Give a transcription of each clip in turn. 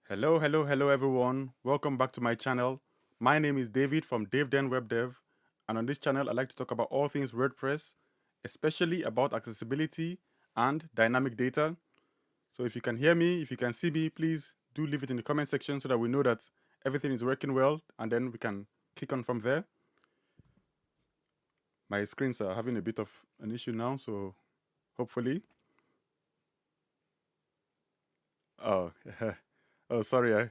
Hello everyone. Welcome back to my channel. My name is David from Daveden Web Dev, and on this channel I like to talk about all things WordPress, especially about accessibility and dynamic data. So if you can hear me, if you can see me, please do leave it in the comment section so that we know that everything is working well, and then we can kick on from there. My screens are having a bit of an issue now, so hopefully. Oh, oh, sorry.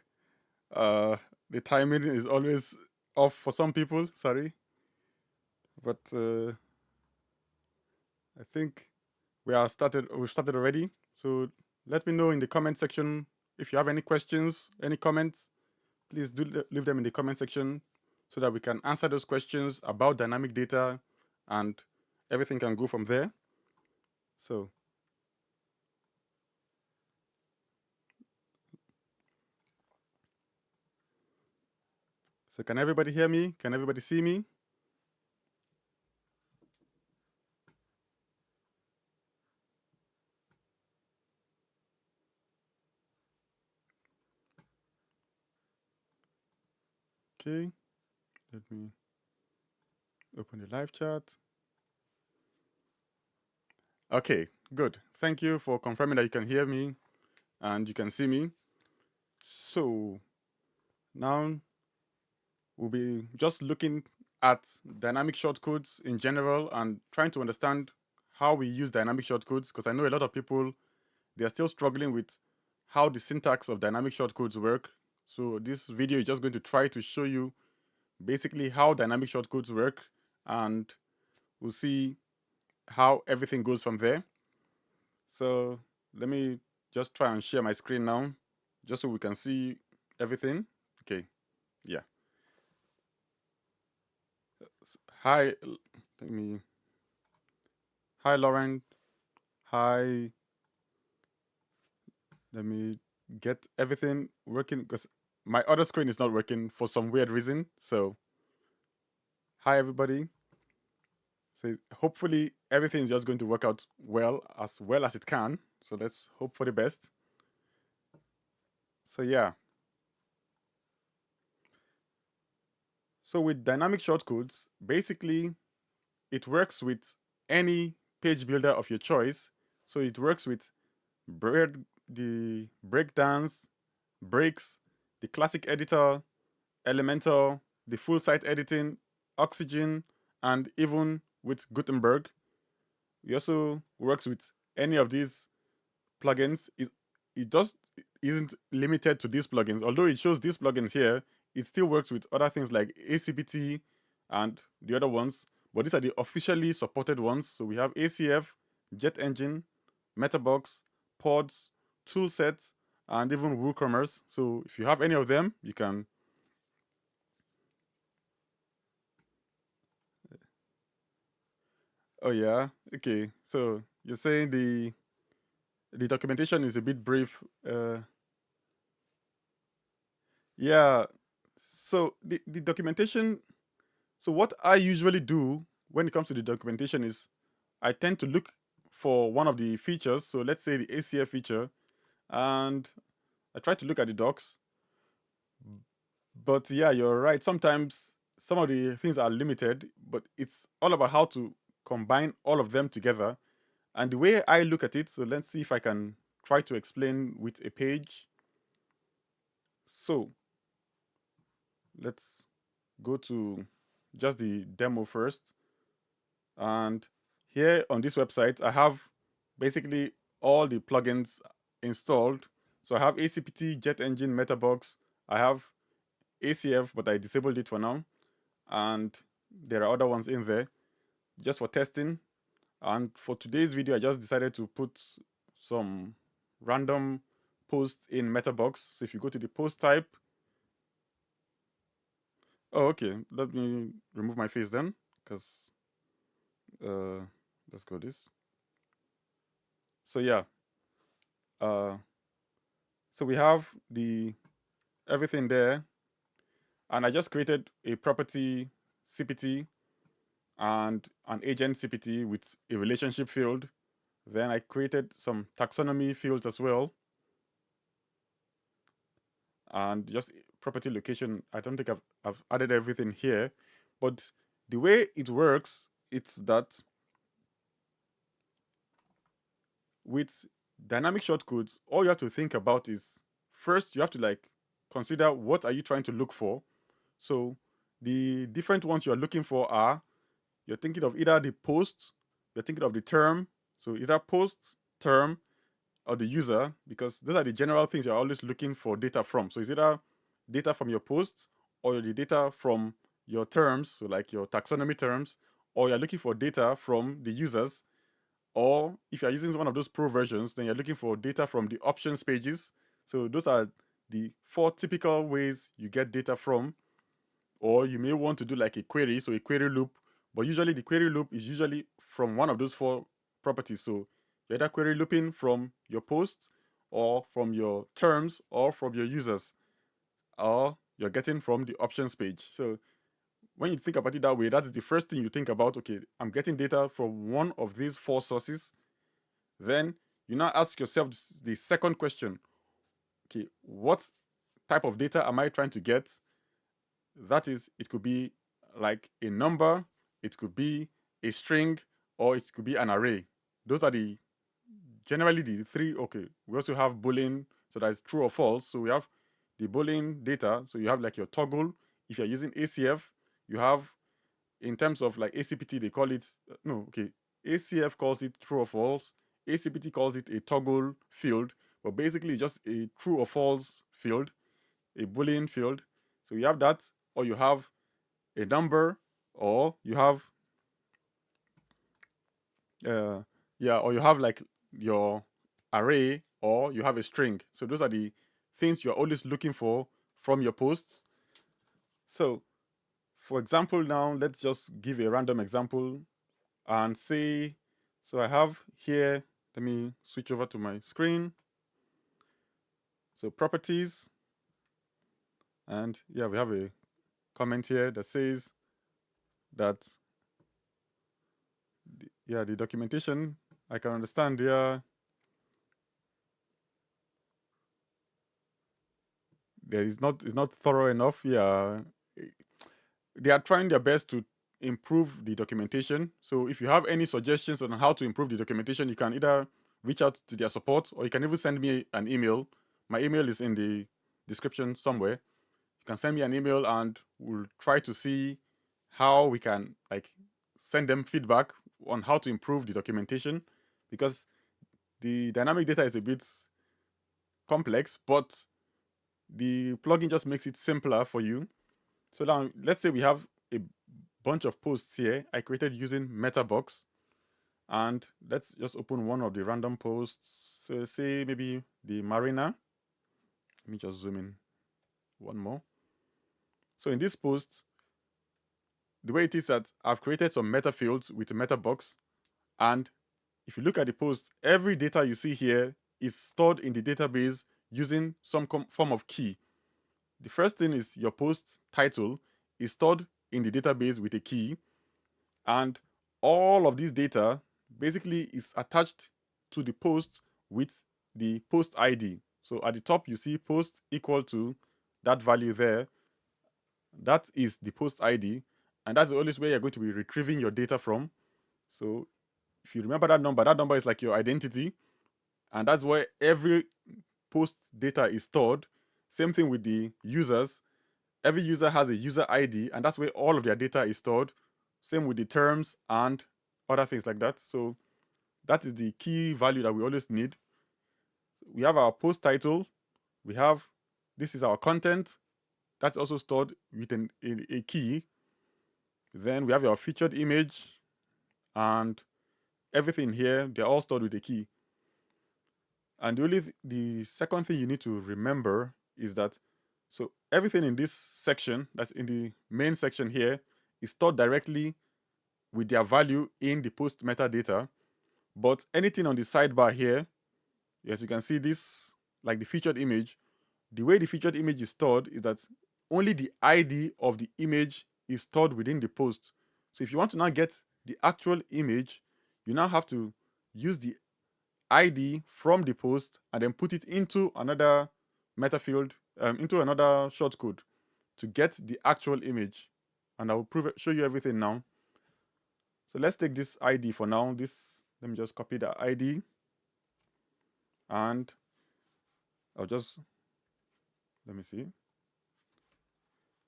The timing is always off for some people. Sorry, but I think we've started already. So let me know in the comment section if you have any questions, any comments. Please do leave them in the comment section so that we can answer those questions about dynamic data, and everything can go from there. So can everybody hear me? Can everybody see me? Okay, let me open the live chat. Okay, good. Thank you for confirming that you can hear me and you can see me. So now we'll be just looking at dynamic shortcodes in general and trying to understand how we use dynamic shortcodes, because I know a lot of people, they are still struggling with how the syntax of dynamic shortcodes work. So this video is just going to try to show you basically how dynamic shortcodes work, and we'll see how everything goes from there. So let me just try and share my screen now, just so we can see everything. Okay, yeah. Hi, let me. Hi, Lauren. Hi. Let me get everything working because my other screen is not working for some weird reason. So, hi everybody. So hopefully everything is just going to work out well as it can. So let's hope for the best. So yeah. So with dynamic shortcodes, basically it works with any page builder of your choice. So it works with the Breakdance, Breaks, the classic editor, Elementor, the full site editing, Oxygen, and even with Gutenberg. It also works with any of these plugins. It just isn't limited to these plugins. Although it shows these plugins here, it still works with other things like ACPT and the other ones. But these are the officially supported ones. So we have ACF, Jet Engine, Metabox, Pods, Toolsets, and even WooCommerce. So if you have any of them, you can. Oh yeah, okay. So you're saying the documentation is a bit brief. Yeah. So the documentation. So what I usually do when it comes to the documentation is I tend to look for one of the features. So let's say the ACF feature, and I try to look at the docs. But yeah, you're right. Sometimes some of the things are limited, but it's all about how to combine all of them together. And the way I look at it, so let's see if I can try to explain with a page. So let's go to just the demo first. And here on this website, I have basically all the plugins installed. So I have ACPT, Jet Engine, Metabox. I have ACF, but I disabled it for now. And there are other ones in there just for testing. And for today's video, I just decided to put some random posts in Metabox. So if you go to the post type, oh, okay, let me remove my face then, because uh, let's go this. So yeah, uh, so we have the everything there, and I just created a property CPT and an agent CPT with a relationship field. Then I created some taxonomy fields as well. and just property location. I don't think I've added everything here, but the way it works, it's that with dynamic shortcodes, all you have to think about is first you have to like consider what are you trying to look for. So the different ones you're looking for are you're thinking of either the post, you're thinking of the term, so either post, term, or the user, because those are the general things you're always looking for data from. So it's either data from your post or the data from your terms, so like your taxonomy terms, or you're looking for data from the users, or if you're using one of those pro versions, then you're looking for data from the options pages. So those are the four typical ways you get data from. Or you may want to do like a query, so a query loop, but usually the query loop is usually from one of those four properties. So you're either query looping from your posts or from your terms or from your users, or you're getting from the options page. So when you think about it that way, that's the first thing you think about. Okay, I'm getting data from one of these four sources. Then you now ask yourself the second question. Okay, what type of data am I trying to get? That is, it could be like a number, it could be a string, or it could be an array. Those are the generally the three. Okay, we also have Boolean, so that's true or false. So we have the Boolean data. So you have like your toggle. If you're using ACF, you have, in terms of like ACPT, they call it no, okay. ACF calls it true or false. ACPT calls it a toggle field, but basically just a true or false field, a Boolean field. So you have that, or you have a number, or you have or you have like your array, or you have a string. So those are the things you're always looking for from your posts. So for example, now let's just give a random example and say, so I have here, let me switch over to my screen. So properties, and yeah, we have a comment here that says that the documentation, I can understand, there is not, it's not thorough enough. They are trying their best to improve the documentation. So if you have any suggestions on how to improve the documentation, you can either reach out to their support, or you can even send me an email. My email is in the description somewhere. You can send me an email and we'll try to see how we can like send them feedback on how to improve the documentation, because the dynamic data is a bit complex, but the plugin just makes it simpler for you. So now let's say we have a bunch of posts here I created using MetaBox, and let's just open one of the random posts. So say maybe the Marina. Let me just zoom in one more. So in this post, the way it is that I've created some meta fields with a MetaBox, and if you look at the post, every data you see here is stored in the database using some form of key. The first thing is your post title is stored in the database with a key, and all of this data basically is attached to the post with the post ID. So at the top, you see post equal to that value there. That is the post ID, and that's the only way you're going to be retrieving your data from. So if you remember that number is like your identity, and that's where every post data is stored. Same thing with the users. Every user has a user ID, and that's where all of their data is stored. Same with the terms and other things like that. So that is the key value that we always need. We have our post title. We have, this is our content. That's also stored with a key. Then we have our featured image, and everything here, they're all stored with a key. And the second thing you need to remember is that, so everything in this section, that's in the main section here, is stored directly with their value in the post metadata. But anything on the sidebar here, as you can see this, like the featured image, the way the featured image is stored is that only the ID of the image is stored within the post. So if you want to now get the actual image, you now have to use the ID from the post and then put it into another meta field into another shortcode to get the actual image, and I will show you everything now. So let's take this ID for now. Let me just copy the ID, and let me see,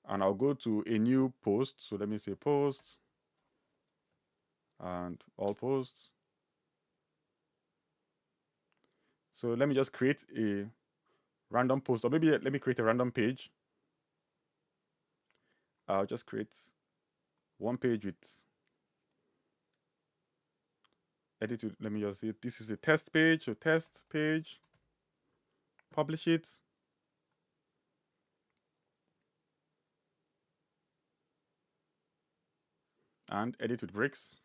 and I'll go to a new post. So let me say post and all posts. So let me just create a random post, or maybe let me create a random page. I'll just create one page with edit. Let me just say this is a test page. So test page, publish it. And edit with bricks.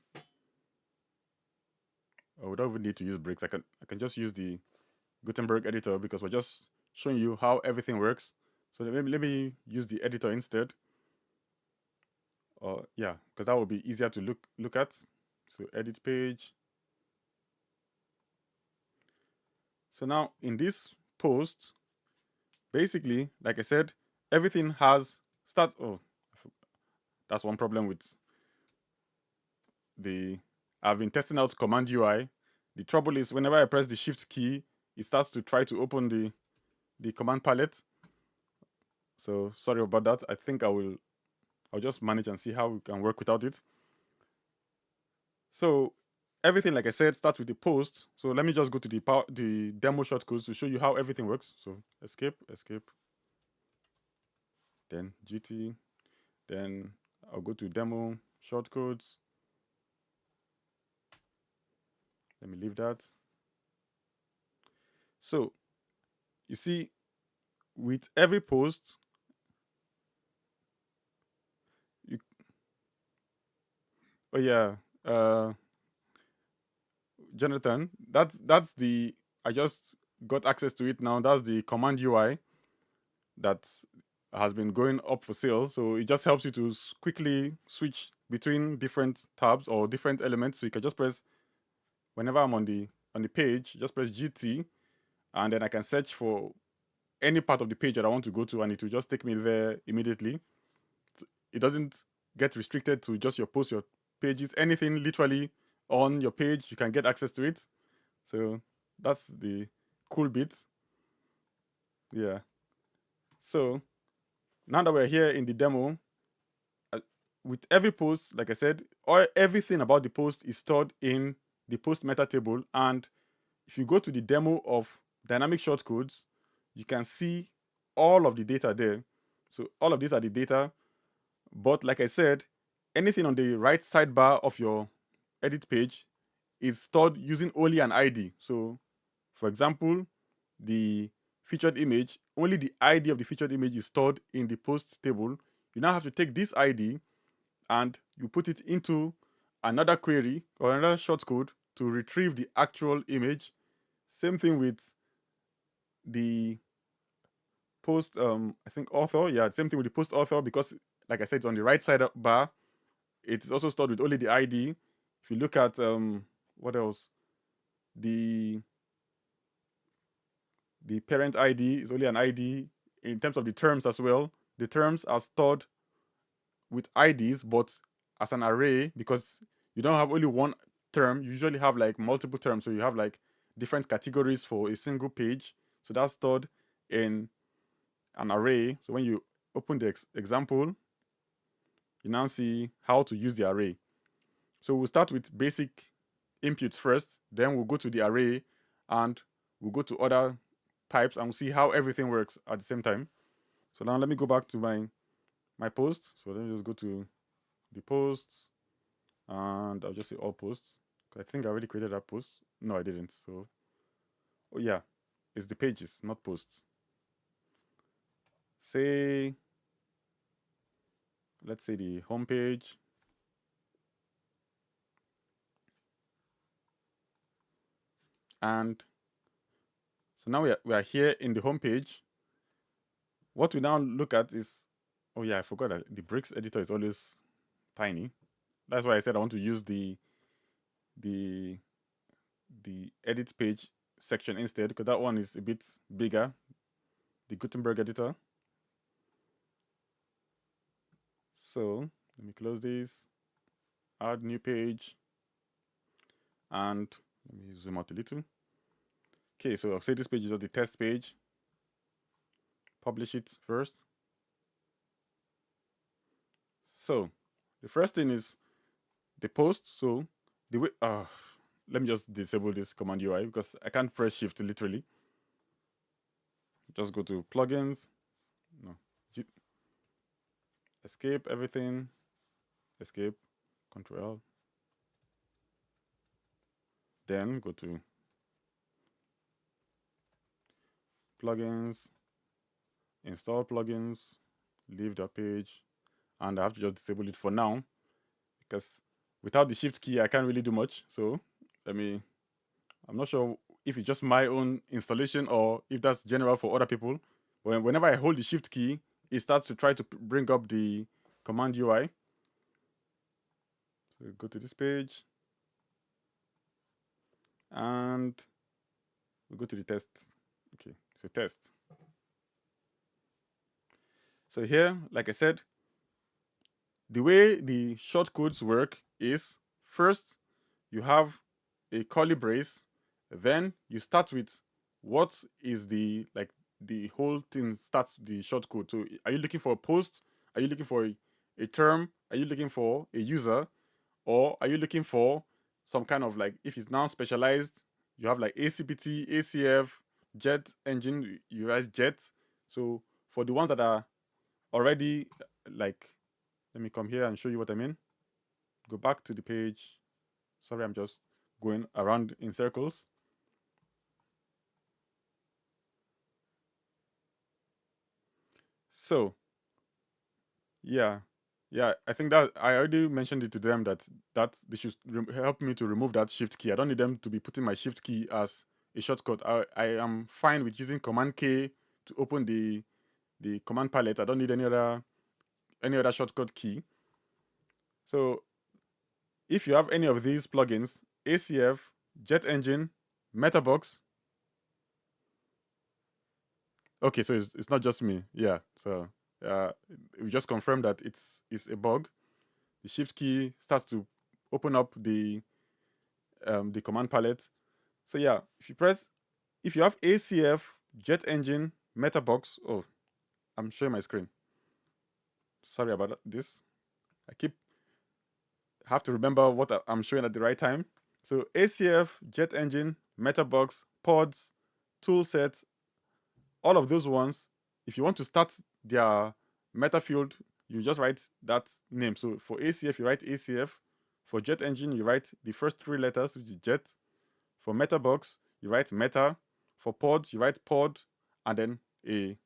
Oh, we don't even need to use bricks. I can just use the Gutenberg editor because we're just showing you how everything works. So let me use the editor instead. Yeah, because that will be easier to look at. So edit page. So now in this post, basically, like I said, everything has start. Oh, that's one problem with I've been testing out Command UI. The trouble is whenever I press the Shift key, it starts to try to open the command palette. So sorry about that. I think I'll just manage and see how we can work without it. So everything, like I said, starts with the post. So let me just go to the demo shortcodes to show you how everything works. So escape, then GT, then I'll go to demo shortcodes. Let me leave that. So you see, with every post, oh yeah, Jonathan, that's the I just got access to it now. That's the command UI that has been going up for sale. So it just helps you to quickly switch between different tabs or different elements. So you can just press whenever I'm on the page, just press GT, and then I can search for any part of the page that I want to go to, and it will just take me there immediately. It doesn't get restricted to just your posts, your pages, anything literally on your page, you can get access to it. So that's the cool bit. Yeah. So now that we're here in the demo, with every post, like I said, everything about the post is stored in the post meta table. And if you go to the demo of dynamic shortcodes, you can see all of the data there. So all of these are the data. But like I said, anything on the right sidebar of your edit page is stored using only an ID. So for example, the featured image, only the ID of the featured image is stored in the post table. You now have to take this ID and you put it into another query or another shortcode to retrieve the actual image. Same thing with the post, I think author. Yeah, same thing with the post author because, like I said, it's on the right side bar. It's also stored with only the ID. If you look at what else, the parent ID is only an ID. In terms of the terms as well, the terms are stored with IDs, but as an array because you don't have only one term. You usually have like multiple terms. So you have like different categories for a single page. So that's stored in an array. So when you open the example, you now see how to use the array. So we'll start with basic inputs first, then we'll go to the array and we'll go to other types and we'll see how everything works at the same time. So now let me go back to my post. So let me just go to the posts and I'll just say all posts. I think I already created that post. No, I didn't. So, oh yeah, it's the pages, not posts. Say, let's say the home page. And so now we are here in the home page. What we now look at is, oh yeah, I forgot that the bricks editor is always tiny. That's why I said I want to use the edit page section instead, because that one is a bit bigger. the Gutenberg editor. So let me close this, add new page, and let me zoom out a little. Okay, so I'll say this page is just the test page. Publish it first. So the first thing is the post. So the way let me just disable this command UI because I can't press shift literally. Just go to plugins. No. Escape everything. Escape. Control L. Then go to plugins. Install plugins. Leave that page. And I have to just disable it for now because without the shift key I can't really do much. So I'm not sure if it's just my own installation or if that's general for other people. Whenever I hold the shift key, it starts to try to bring up the command UI. So go to this page and we go to the test. Okay, so test. So here, like I said, the way the shortcodes work is first you have a curly brace, then you start with what is the whole thing starts the shortcode. So are you looking for a post? Are you looking for a term? Are you looking for a user? Or are you looking for some kind of if it's now specialized, you have like ACPT, ACF, jet engine, you write jet. So for the ones that are already let me come here and show you what I mean. Go back to the page. Sorry, I'm just going around in circles. So, yeah, I think that I already mentioned it to them that they should help me to remove that shift key. I don't need them to be putting my shift key as a shortcut. I am fine with using Command K to open the command palette. I don't need any other shortcut key. So, if you have any of these plugins, ACF, Jet Engine, Metabox. Okay, so it's not just me. Yeah, so we just confirmed that it's a bug. The shift key starts to open up the command palette. So yeah, if you have ACF, Jet Engine, Metabox. Oh, I'm showing my screen. Sorry about this. Have to remember what I'm showing at the right time. So ACF, Jet Engine, Metabox, Pods, Toolset, all of those ones, if you want to start their meta field, you just write that name. So for ACF, you write ACF. For Jet Engine, you write the first three letters, which is Jet. For Metabox, you write Meta. For Pods, you write Pod, and then a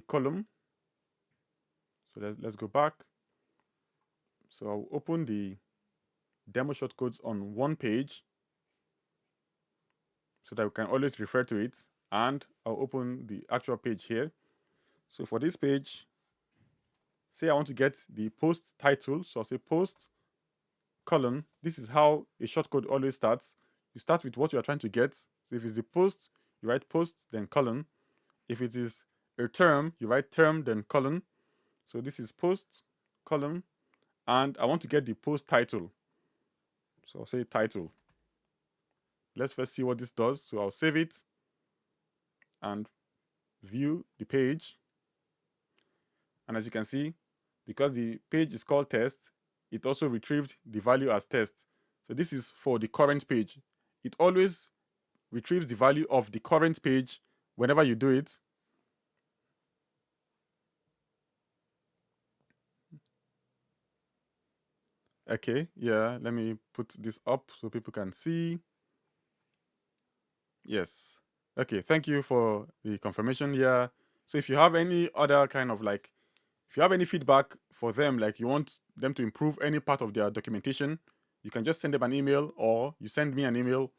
column. So let's go back. So I'll open the demo shortcodes on one page so that we can always refer to it. And I'll open the actual page here. So for this page, say I want to get the post title. So I'll say post colon. This is how a shortcode always starts. You start with what you are trying to get. So if it's the post, you write post, then colon. If it is a term, you write term, then colon. So this is post, colon, and I want to get the post title. So I'll say title. Let's first see what this does. So I'll save it and view the page. And as you can see, because the page is called test, it also retrieved the value as test. So this is for the current page. It always retrieves the value of the current page whenever you do it. Okay, yeah, let me put this up so people can see. Yes. Okay, thank you for the confirmation. Yeah. So if you have any other kind of if you have any feedback for them, you want them to improve any part of their documentation, you can just send them an email or you send me an email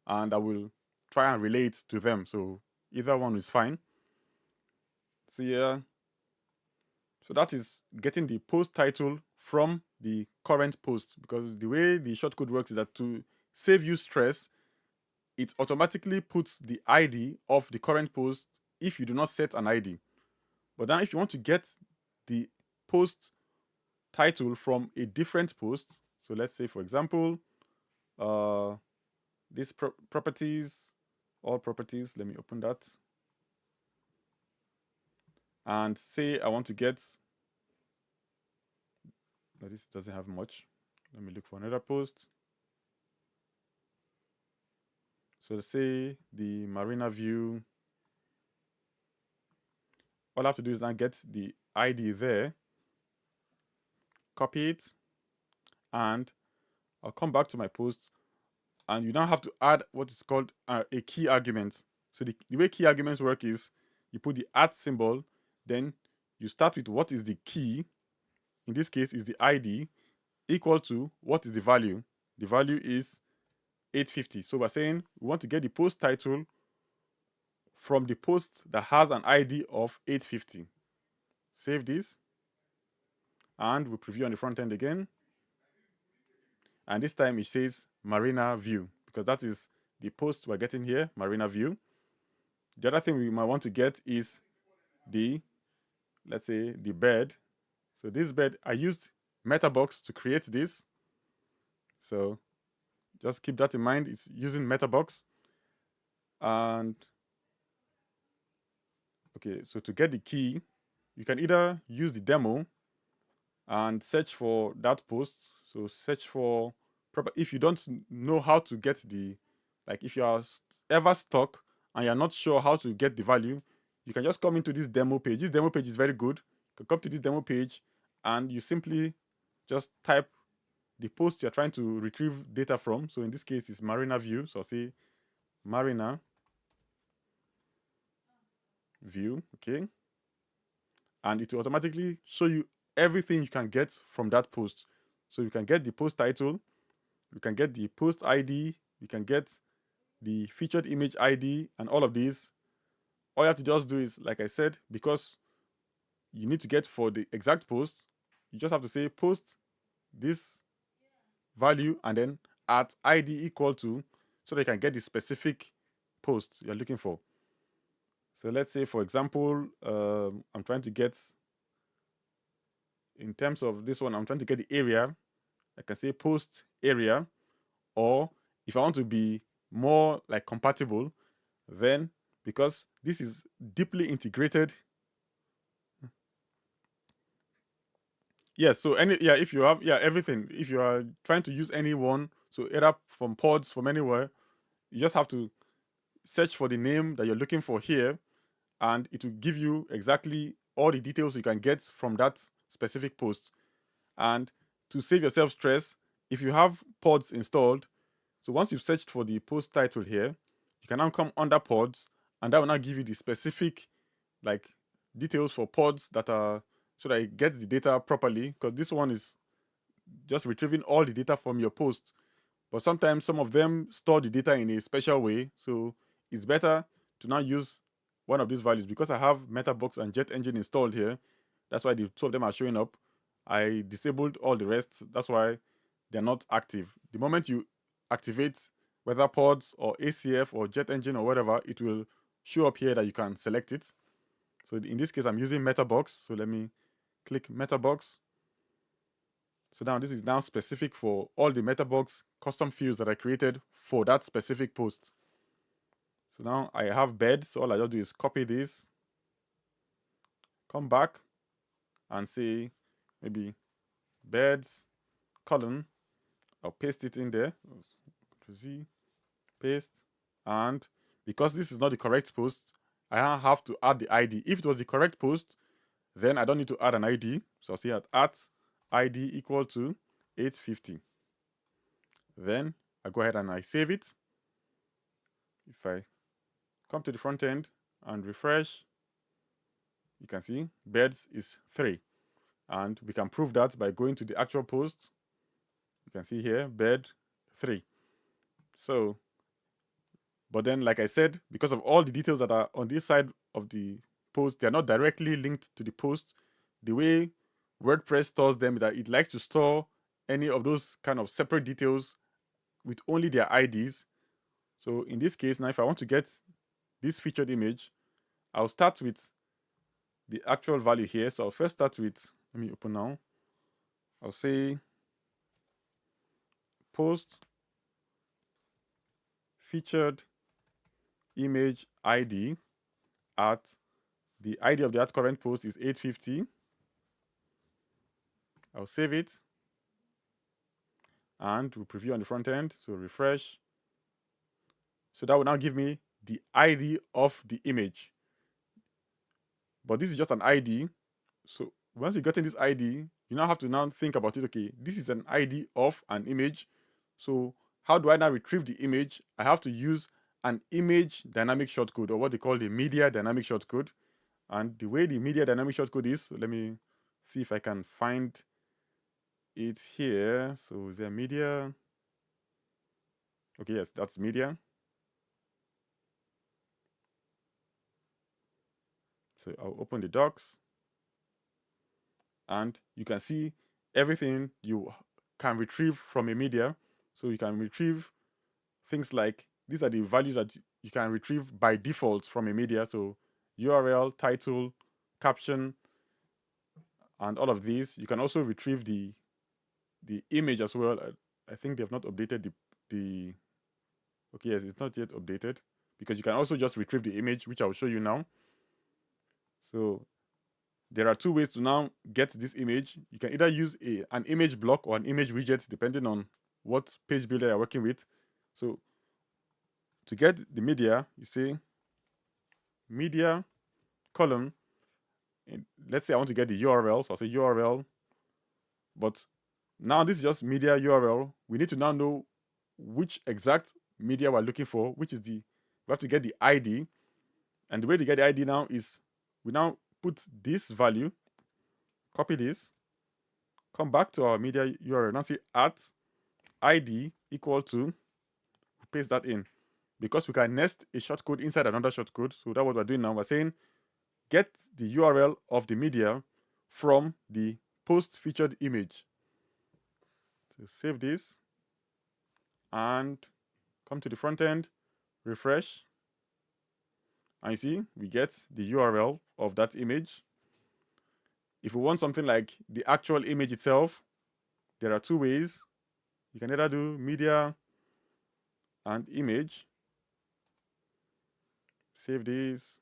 and I will try and relay it to them. So either one is fine. So yeah. So that is getting the post title from the current post, because the way the shortcode works is that to save you stress, it automatically puts the ID of the current post if you do not set an ID. But now if you want to get the post title from a different post, so let's say for example, these properties, all properties, let me open that. And say I want to get, this doesn't have much. Let me look for another post. So let's say the Marina view. All I have to do is now get the ID there, copy it, and I'll come back to my post. And you now have to add what is called a key argument. So the way key arguments work is you put the @ symbol, then you start with what is the key. In this case, is the ID equal to what is the value. The value is 850. So we're saying we want to get the post title from the post that has an ID of 850. Save this. And we preview on the front end again. And this time it says Marina view, because that is the post we're getting here, Marina view. The other thing we might want to get is the, let's say, the bed. So this bed, I used MetaBox to create this. So just keep that in mind. It's using MetaBox. And okay, so to get the key, you can either use the demo and search for that post. So search for, if you don't know how to get the, like if you are ever stuck and you're not sure how to get the value, you can just come into this demo page. This demo page is very good. You can come to this demo page and you simply just type the post you're trying to retrieve data from. So in this case, it's Marina view. So I'll say Marina view, okay? And it will automatically show you everything you can get from that post. So you can get the post title, you can get the post ID, you can get the featured image ID, and all of these. All you have to just do is, like I said, because you need to get for the exact post, you just have to say post this value and then at ID equal to, so that you can get the specific post you're looking for. So let's say, for example, I'm trying to get, in terms of this one, I'm trying to get the area. I can say post area, or if I want to be more like compatible, then because this is deeply integrated. Yes, so if you have everything, if you are trying to use any one, so either from pods, from anywhere, you just have to search for the name that you're looking for here, and it will give you exactly all the details you can get from that specific post. And to save yourself stress, if you have pods installed, so once you've searched for the post title here, you can now come under pods, and that will now give you the specific like details for pods that are, so that it gets the data properly, because this one is just retrieving all the data from your post. But sometimes some of them store the data in a special way, so it's better to now use one of these values. Because I have MetaBox and Jet Engine installed here, that's why the two of them are showing up. I disabled all the rest, that's why they're not active. The moment you activate whether pods or ACF or Jet Engine or whatever, it will show up here that you can select it. So in this case, I'm using MetaBox. So let me click MetaBox. So now this is now specific for all the MetaBox custom fields that I created for that specific post. So now I have bed. So all I just do is copy this, come back and say maybe beds column. I'll paste it in there. Ctrl Z, paste. And because this is not the correct post, I now have to add the ID. If it was the correct post, then I don't need to add an ID. So I'll say at ID equal to 850. Then I go ahead and I save it. If I come to the front end and refresh, you can see beds is 3. And we can prove that by going to the actual post. You can see here, bed 3. So, but then, like I said, because of all the details that are on this side of the post, they're not directly linked to the post. The way WordPress stores them is that it likes to store any of those kind of separate details with only their IDs. So in this case, now if I want to get this featured image, I'll start with the actual value here. So I'll first start with, let me open now. I'll say post featured image ID at the ID of that current post is 850. I'll save it and we'll preview on the front end. So refresh. So that will now give me the ID of the image. But this is just an ID. So once you've gotten this ID, you now have to now think about it. Okay, this is an ID of an image. So how do I now retrieve the image? I have to use an image dynamic shortcode, or what they call the media dynamic shortcode. And the way the media dynamic shortcode is, so let me see if I can find it here. So is there media? Okay, yes, that's media. So I'll open the docs and you can see everything you can retrieve from a media. So you can retrieve things like, these are the values that you can retrieve by default from a media. So URL, title, caption, and all of these. You can also retrieve the image as well. I think they have not updated the okay, yes, it's not yet updated, because you can also just retrieve the image, which I'll show you now. So there are two ways to now get this image. You can either use an image block or an image widget, depending on what page builder you're working with. So to get the media, you say media column. And let's say I want to get the URL, so I'll say URL. But now this is just media URL. We need to now know which exact media we're looking for, which is we have to get the ID. And the way to get the ID now is we now put this value, copy this, come back to our media URL, now say at ID equal to, paste that in, because we can nest a shortcode inside another shortcode. So that's what we're doing now. We're saying get the URL of the media from the post featured image. So save this and come to the front end, refresh, and you see we get the URL of that image. If we want something like the actual image itself, there are two ways. You can either do media and image, save these,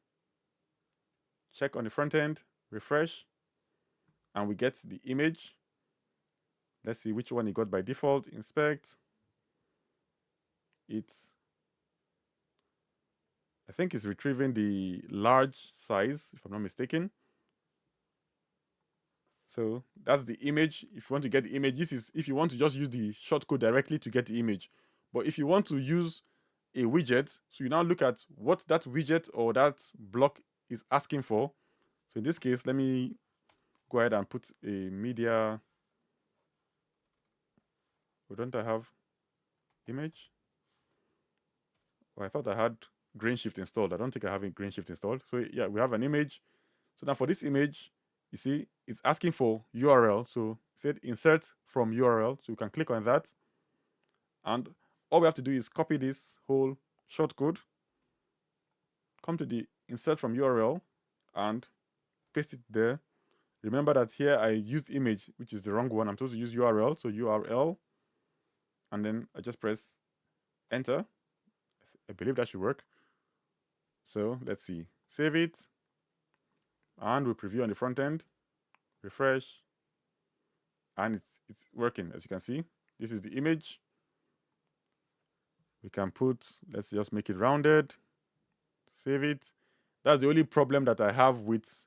check on the front end, refresh, and we get the image. Let's see which one it got by default. Inspect. I think it's retrieving the large size, if I'm not mistaken. So that's the image. If you want to get the image, this is if you want to just use the shortcode directly to get the image. But if you want to use a widget, so you now look at what that widget or that block is asking for. So in this case, let me go ahead and put a media. Or don't I have image? Well, I thought I had grain shift installed. I don't think I have a grain shift installed. So yeah, we have an image. So now for this image, you see, it's asking for URL. So it said insert from URL. So you can click on that. And all we have to do is copy this whole shortcode, come to the insert from URL and paste it there. Remember that here I used image, which is the wrong one. I'm supposed to use URL. So URL. And then I just press enter. I believe that should work. So let's see. Save it. And we'll preview on the front end. Refresh. And it's working, as you can see. This is the image. We can put, let's just make it rounded. Save it. That's the only problem that I have with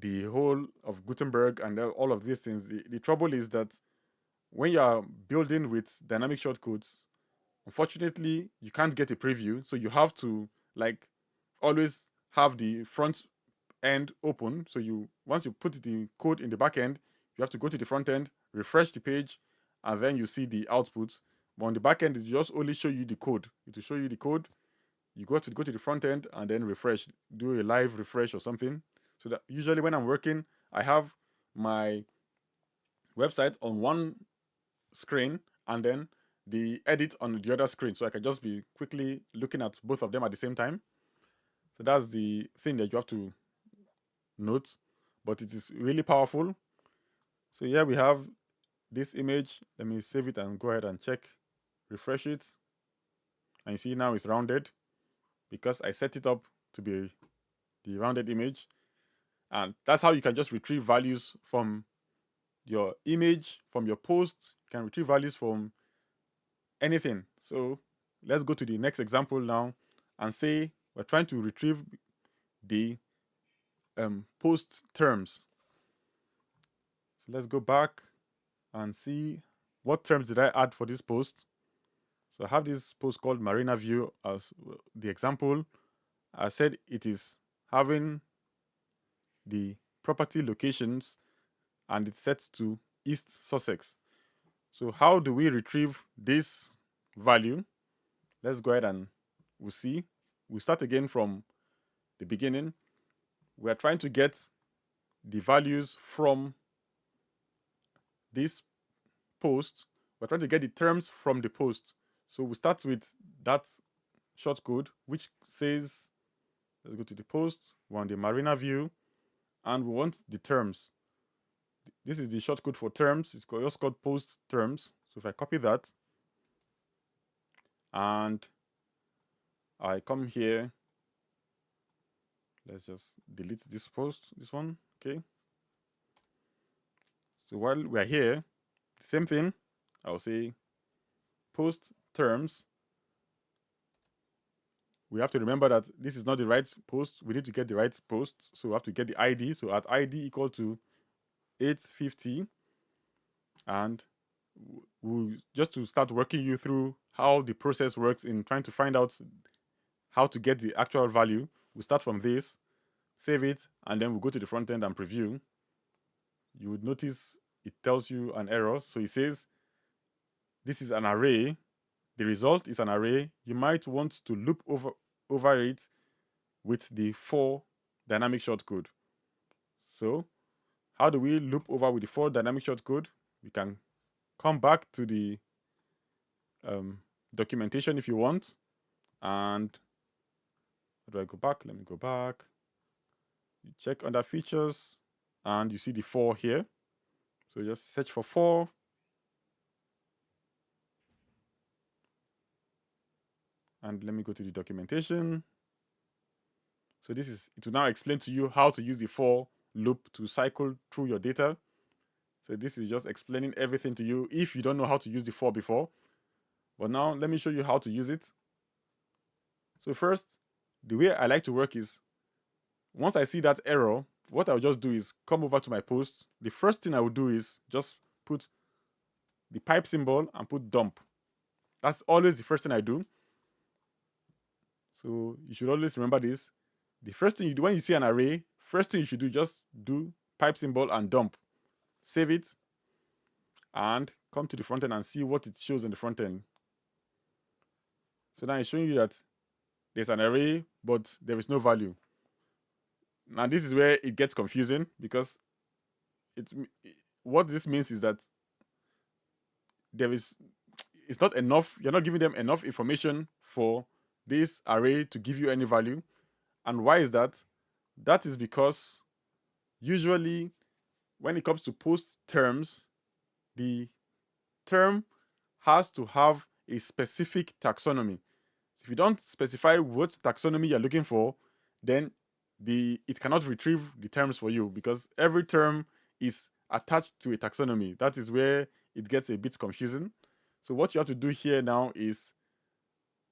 the whole of Gutenberg and all of these things. The trouble is that when you are building with dynamic shortcodes, unfortunately, you can't get a preview. So you have to like always have the front end open. So once you put the code in the back end, you have to go to the front end, refresh the page, and then you see the output. But on the back end, it just only show you the code. It will show you the code. You go to the front end and then refresh, do a live refresh or something. So that usually when I'm working, I have my website on one screen, and then the edit on the other screen, so I can just be quickly looking at both of them at the same time. So that's the thing that you have to note, but it is really powerful. So here we have this image. Let me save it and go ahead and check, refresh it. And you see now it's rounded because I set it up to be the rounded image. And that's how you can just retrieve values from your image, from your post. You can retrieve values from anything. So let's go to the next example now and say we're trying to retrieve the post terms. So let's go back and see what terms did I add for this post. So I have this post called Marina View as the example. I said it is having the property locations and it's set to East Sussex. So how do we retrieve this value? Let's go ahead and we'll see. We'll start again from the beginning. We are trying to get the values from this post. We're trying to get the terms from the post. So we start with that shortcode, which says, let's go to the post, we want the Marina View, and we want the terms. This is the shortcode for terms. It's just called post terms. So if I copy that and I come here, let's just delete this post, this one, okay. So while we're here, the same thing, I'll say post terms. We have to remember that this is not the right post. We need to get the right post. So we have to get the ID. So at ID equal to 850. And we'll just to start working you through how the process works in trying to find out how to get the actual value. We'll start from this, save it, and then we'll go to the front end and preview. You would notice it tells you an error. So it says, this is an array. The result is an array. You might want to loop over it with the for dynamic shortcode. So how do we loop over with the for dynamic shortcode? We can come back to the documentation if you want. And how do I go back? Let me go back. You check under features and you see the for here. So just search for for. And let me go to the documentation. So it will now explain to you how to use the for loop to cycle through your data. So this is just explaining everything to you if you don't know how to use the for before. But now let me show you how to use it. So first, the way I like to work is, once I see that error, what I'll just do is come over to my post. The first thing I will do is just put the pipe symbol and put dump. That's always the first thing I do. So you should always remember this. The first thing you do when you see an array, first thing you should do, just do pipe symbol and dump. Save it and come to the front end and see what it shows on the front end. So now it's showing you that there's an array, but there is no value. Now this is where it gets confusing, because what this means is that it's not enough. You're not giving them enough information for this array to give you any value. And why is that? That is because usually when it comes to post terms, the term has to have a specific taxonomy. So if you don't specify what taxonomy you're looking for, then it cannot retrieve the terms for you, because every term is attached to a taxonomy. That is where it gets a bit confusing. So what you have to do here now is,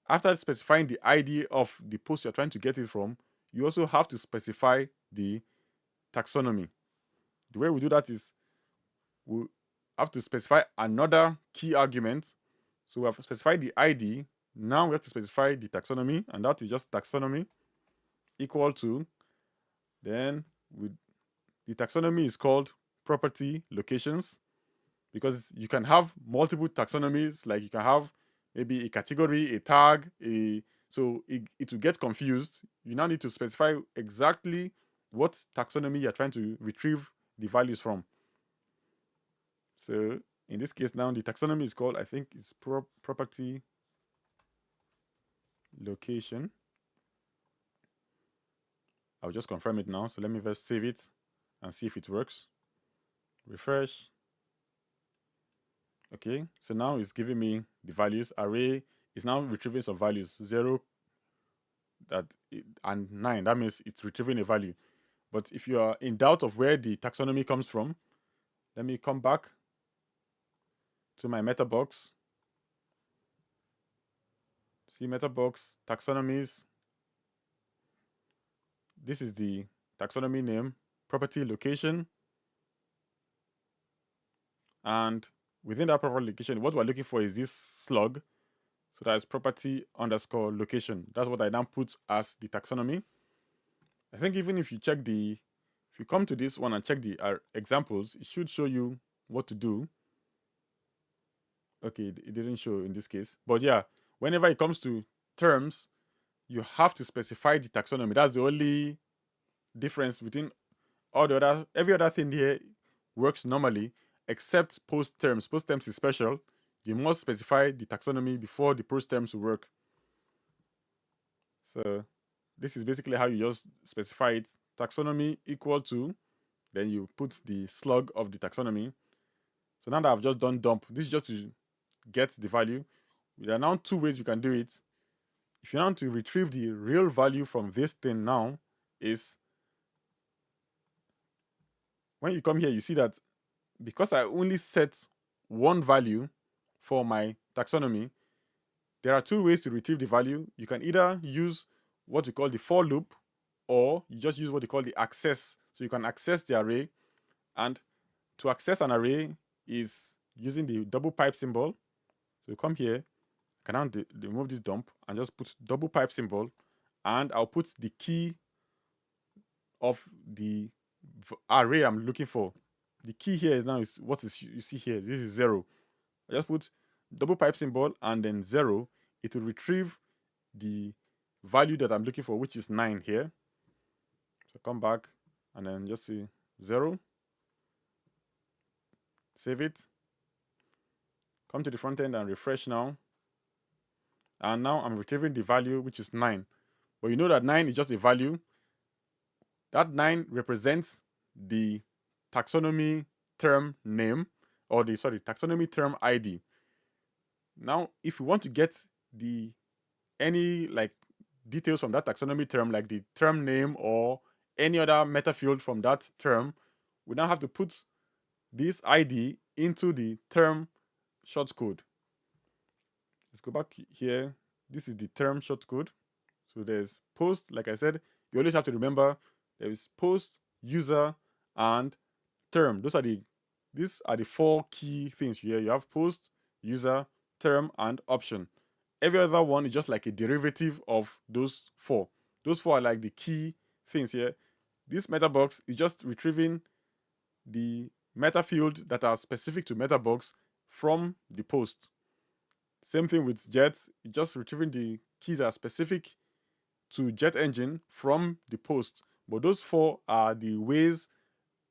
after specifying the ID of the post you're trying to get it from, you also have to specify the taxonomy. The way we do that is we have to specify another key argument. So we have specified the ID. Now we have to specify the taxonomy, and that is just taxonomy equal to, then the taxonomy is called property locations, because you can have multiple taxonomies. Like you can have maybe a category, a tag, so it will get confused. You now need to specify exactly what taxonomy you're trying to retrieve the values from. So In this case now, the taxonomy is called, I think it's property location. I'll just confirm it now. So let me first save it and see if it works. Refresh. Okay, so now it's giving me the values. Array is now retrieving some values, 0 and 9. That means it's retrieving a value. But if you are in doubt of where the taxonomy comes from, let me come back to my meta box. See meta box, taxonomies. This is the taxonomy name, property location. And within that property location, what we're looking for is this slug. So that's property underscore location. That's what I now put as the taxonomy. I think even if you check if you come to this one and check the examples, it should show you what to do. Okay, it didn't show in this case. But yeah, whenever it comes to terms, you have to specify the taxonomy. That's the only difference between all the other, every other thing here works normally, except post terms. Post terms is special. You must specify the taxonomy before the post terms will work. So this is basically how you just specify it. Taxonomy equal to, then you put the slug of the taxonomy. So now that I've just done dump, this is just to get the value. There are now two ways you can do it. If you want to retrieve the real value from this thing now, is when you come here, you see that because I only set one value for my taxonomy, there are two ways to retrieve the value. You can either use what we call the for loop, or you just use what they call the access. So you can access the array, and to access an array is using the double pipe symbol. So you come here, I can now remove this dump and just put double pipe symbol, and I'll put the key of the array I'm looking for. The key here is now is what is you see here. This is 0. I just put double pipe symbol and then 0. It will retrieve the value that I'm looking for, which is 9 here. So come back and then just see 0. Save it. Come to the front end and refresh now. And now I'm retrieving the value, which is 9. But you know that 9 is just a value. That 9 represents the taxonomy term name, or the taxonomy term ID. Now, if we want to get any like details from that taxonomy term, like the term name or any other meta field from that term, we now have to put this ID into the term shortcode. Let's go back here. This is the term shortcode. So there's post, like I said, you always have to remember there is post, user, and term. These are the 4 key things here. You have post, user, term, and option. Every other one is just like a derivative of those 4. Those 4 are like the key things here. This meta box is just retrieving the meta field that are specific to meta box from the post. Same thing with jet, just retrieving the keys that are specific to jet engine from the post. But those 4 are the ways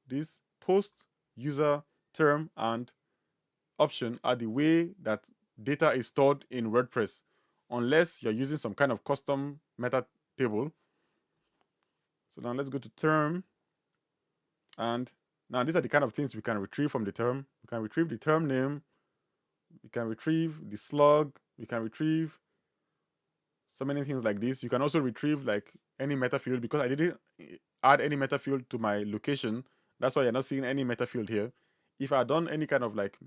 this post, user, term, and option are the way that data is stored in WordPress, unless you're using some kind of custom meta table. So now let's go to term. And now these are the kind of things we can retrieve from the term. We can retrieve the term name. We can retrieve the slug. We can retrieve so many things like this. You can also retrieve like any meta field, because I didn't add any meta field to my location. That's why you're not seeing any meta field here. If I had done any kind of like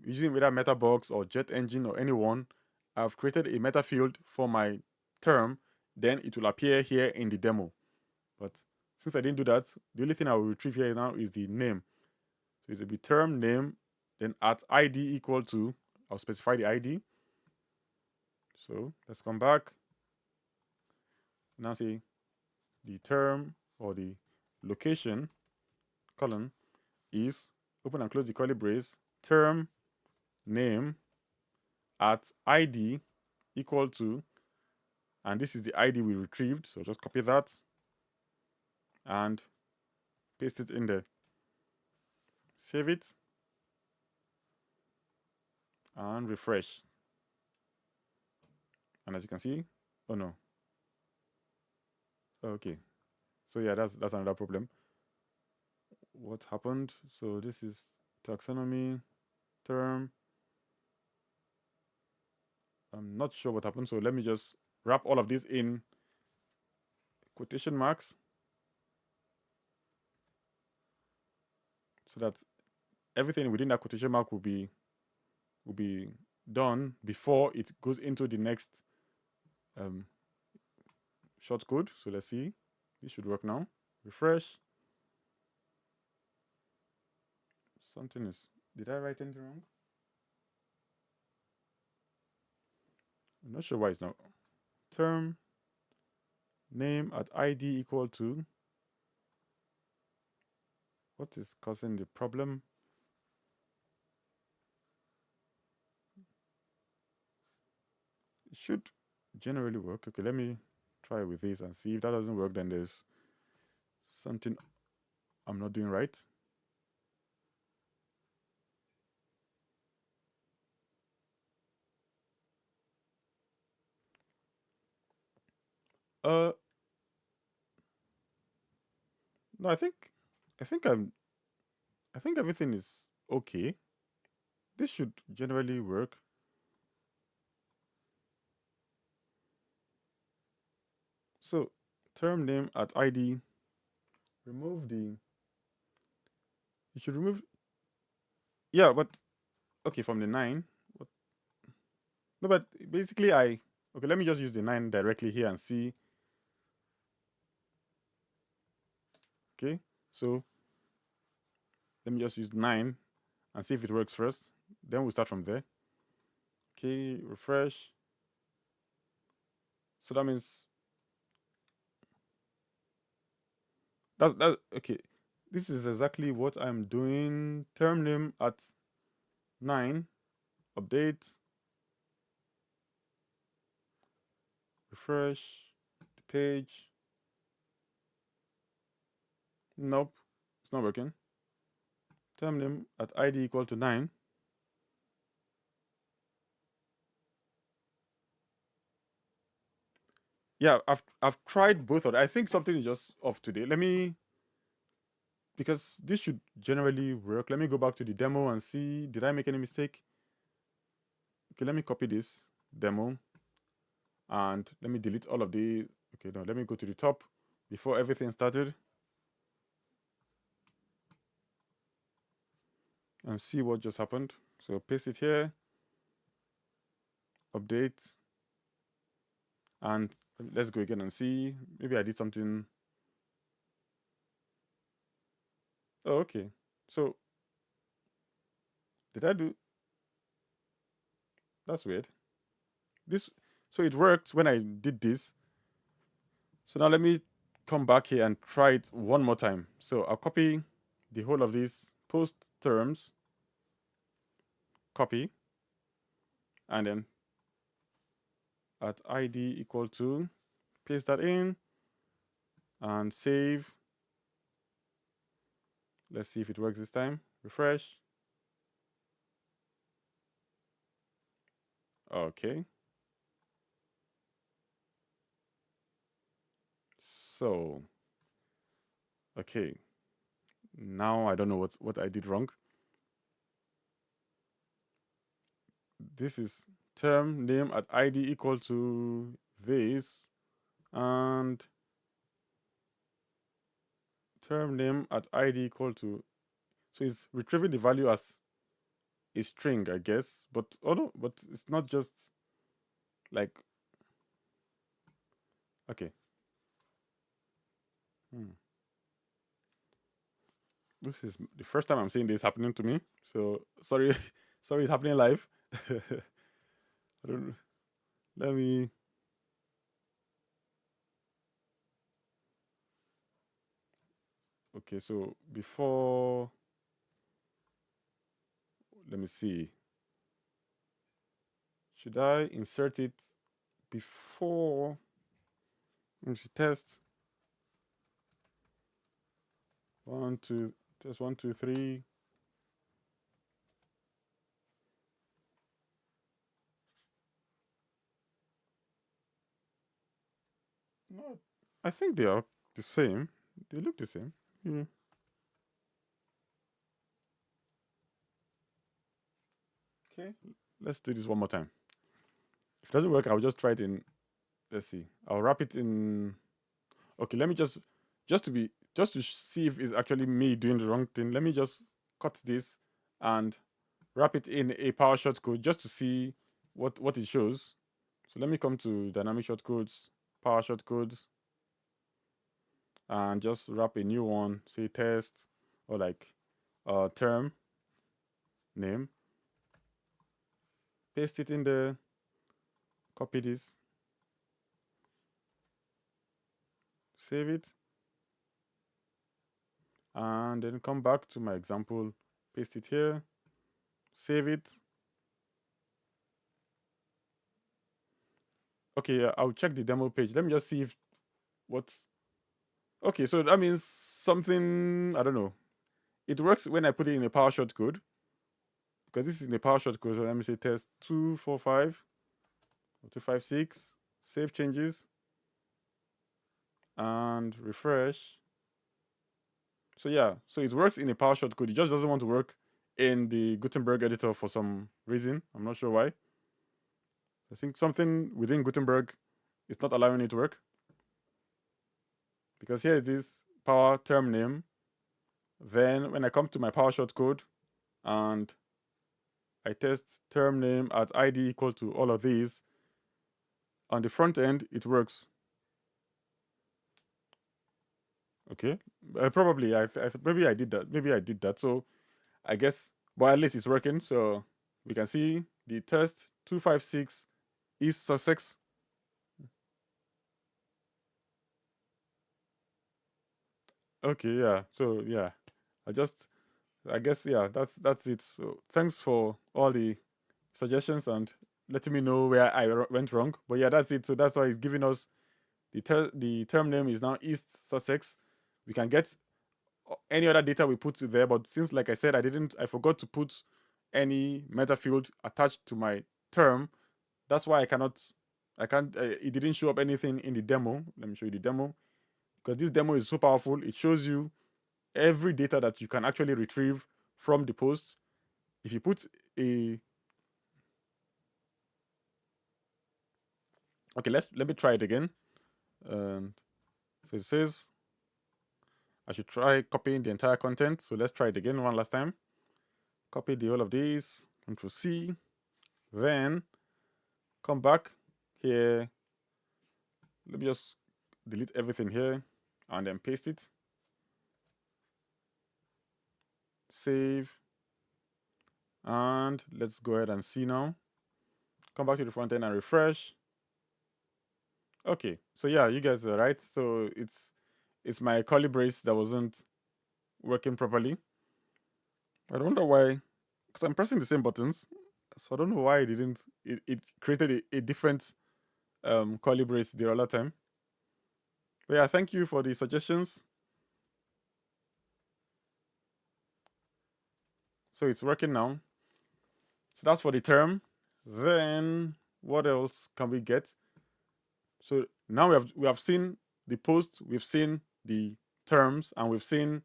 using whether meta box or jet engine or anyone, I've created a meta field for my term, then it will appear here in the demo. But since I didn't do that, the only thing I will retrieve here now is the name. So it will be term name, then at ID equal to, I'll specify the ID. So let's come back. Now say the term or the location column is, open and close the curly brace, term name at ID equal to, and this is the ID we retrieved. So just copy that and paste it in there. Save it. and refresh. And as you can see, oh no. Okay. So yeah, that's another problem. What happened? So this is taxonomy term. I'm not sure what happened. So let me just wrap all of this in quotation marks so that everything within that quotation mark will be done before it goes into the next shortcode. So let's see. This should work now. Refresh. Something is. Did I write anything wrong? I'm not sure why it's not. Term name at ID equal to. What is causing the problem? It should generally work. Okay, let me try with this and see if that doesn't work. Then there's something I'm not doing right. No, I think everything is okay. This should generally work. So term name at ID. Remove the. You should remove. Yeah, but okay, from the 9. What? No, but basically okay. Let me just use the 9 directly here and see. Okay, so let me just use 9 and see if it works first. Then we'll start from there. Okay, refresh. So that means that's okay. This is exactly what I'm doing. Term name at 9. Update. Refresh the page. Nope, it's not working. Term name at ID equal to 9. Yeah, I've tried both of them. I think something is just off today. Let me, because this should generally work. Let me go back to the demo and see, did I make any mistake? Okay, let me copy this demo and let me delete all of the, okay, no, let me go to the top before everything started and see what just happened. So paste it here, update, and let's go again and see. Maybe I did something. Oh, okay. So did I do? That's weird. So it worked when I did this. So now let me come back here and try it one more time. So I'll copy the whole of this post terms, copy, and then at ID equal to, paste that in and save. Let's see if it works this time. Refresh. Okay. So, okay. Now I don't know what I did wrong. This is term name at ID equal to this, and term name at ID equal to, so it's retrieving the value as a string, I guess. But oh no, but it's not just like, okay. This is the first time I'm seeing this happening to me. So sorry, sorry, it's happening live. I don't. Let me. Okay, so before, let me see. Should I insert it before? Let me see. Test. 1, 2. Test 1, 2, 3. No, I think they are the same. They look the same. Yeah. Okay. Let's do this one more time. If it doesn't work, I'll just try it in. Let's see. I'll wrap it in. Okay, let me just to see if it's actually me doing the wrong thing. Let me just cut this and wrap it in a power shortcode just to see what it shows. So let me come to dynamic shortcodes, power shortcodes, and just wrap a new one, say test or like term name. Paste it in there, copy this, save it, and then come back to my example, paste it here, save it. Okay, yeah, I'll check the demo page. Let me just see if what. Okay, so that means something, I don't know. It works when I put it in a PowerShot code because this is in a PowerShot code. So let me say test 245 or 256, save changes and refresh. So yeah, so it works in a PowerShot code. It just doesn't want to work in the Gutenberg editor for some reason. I'm not sure why. I think something within Gutenberg is not allowing it to work. Because here it is, power term name. Then when I come to my PowerShot code and I test term name at ID equal to all of these, on the front end, it works. Okay, probably maybe I did that. Maybe I did that. So I guess, but at least it's working. So we can see the test 256 is Sussex. Okay, yeah. So yeah, I guess yeah, that's it. So thanks for all the suggestions and letting me know where I went wrong. But yeah, that's it. So that's why it's giving us the term name is now East Sussex. We can get any other data we put there, but since like I said, I forgot to put any meta field attached to my term. That's why I can't. It didn't show up anything in the demo. Let me show you the demo because this demo is so powerful. It shows you every data that you can actually retrieve from the post. If you put a okay, let me try it again. So it says I should try copying the entire content. So let's try it again one last time. Copy the whole of these, Control C, then come back here. Let me just delete everything here and then paste it. Save. And let's go ahead and see now. Come back to the front end and refresh. Okay, so yeah, you guys are right. So it's my curly brace that wasn't working properly. I wonder why, because I'm pressing the same buttons. So I don't know why it didn't. It created a different curly brace the other time. But yeah, thank you for the suggestions. So it's working now. So that's for the term. Then what else can we get? So now we have seen the post, we've seen the terms, and we've seen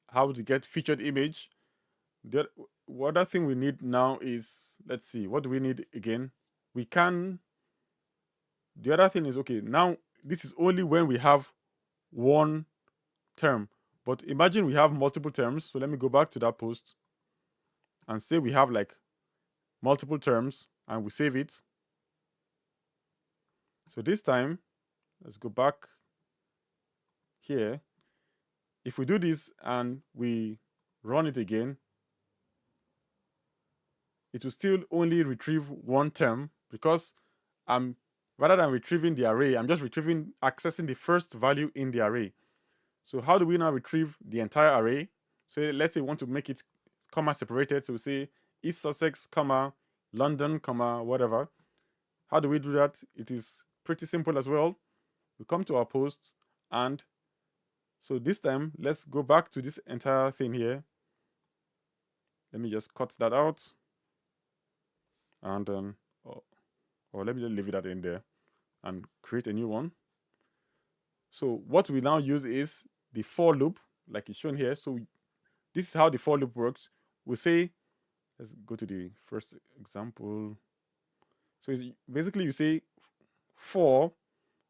how to get featured image. What other thing we need now is, let's see, what do we need again? We can. The other thing is, okay, now this is only when we have one term. But imagine we have multiple terms. So let me go back to that post and say we have like multiple terms and we save it. So this time, let's go back here. If we do this and we run it again, it will still only retrieve one term because I'm rather than retrieving the array, I'm just accessing the first value in the array. So how do we now retrieve the entire array? So let's say we want to make it comma separated. So we say East Sussex, comma, London, comma, whatever. How do we do that? It is pretty simple as well. We come to our post and so this time let's go back to this entire thing here. Let me just cut that out. And or let me just leave it in there and create a new one. So what we now use is the for loop, like it's shown here. So this is how the for loop works. We say, let's go to the first example. So basically you say for,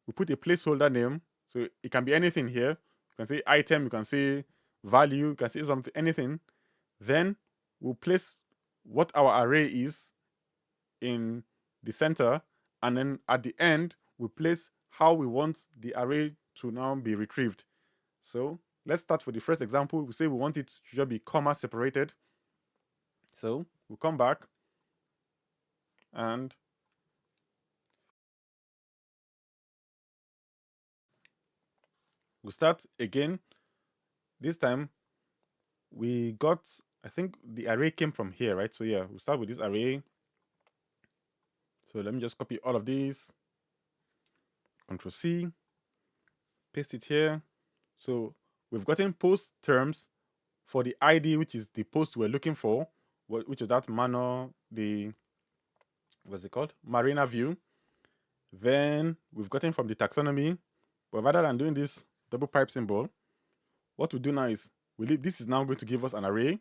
we put a placeholder name. So it can be anything here. You can say item, you can say value, you can say something, anything. Then we'll place what our array is in the center, and then at the end we place how we want the array to now be retrieved. So let's start for the first example. We say we want it to just be comma separated. So we'll come back and we'll start again. This time we got, I think the array came from here, right? So yeah, we'll start with this array. So let me just copy all of these, Control C, paste it here. So we've gotten post terms for the ID, which is the post we're looking for, which is that manor, the, what's it called? Marina view. Then we've gotten from the taxonomy, but rather than doing this double pipe symbol, what we do now is this is now going to give us an array.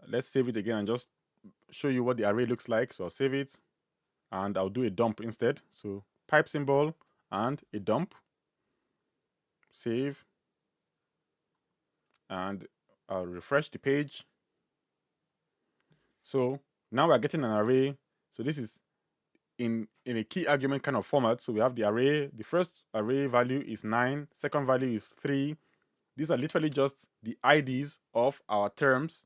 Let's save it again and just show you what the array looks like. So I'll save it and I'll do a dump instead. So pipe symbol and a dump. Save. And I'll refresh the page. So now we're getting an array. So this is in a key argument kind of format. So we have the array. The first array value is 9. Second value is 3. These are literally just the IDs of our terms,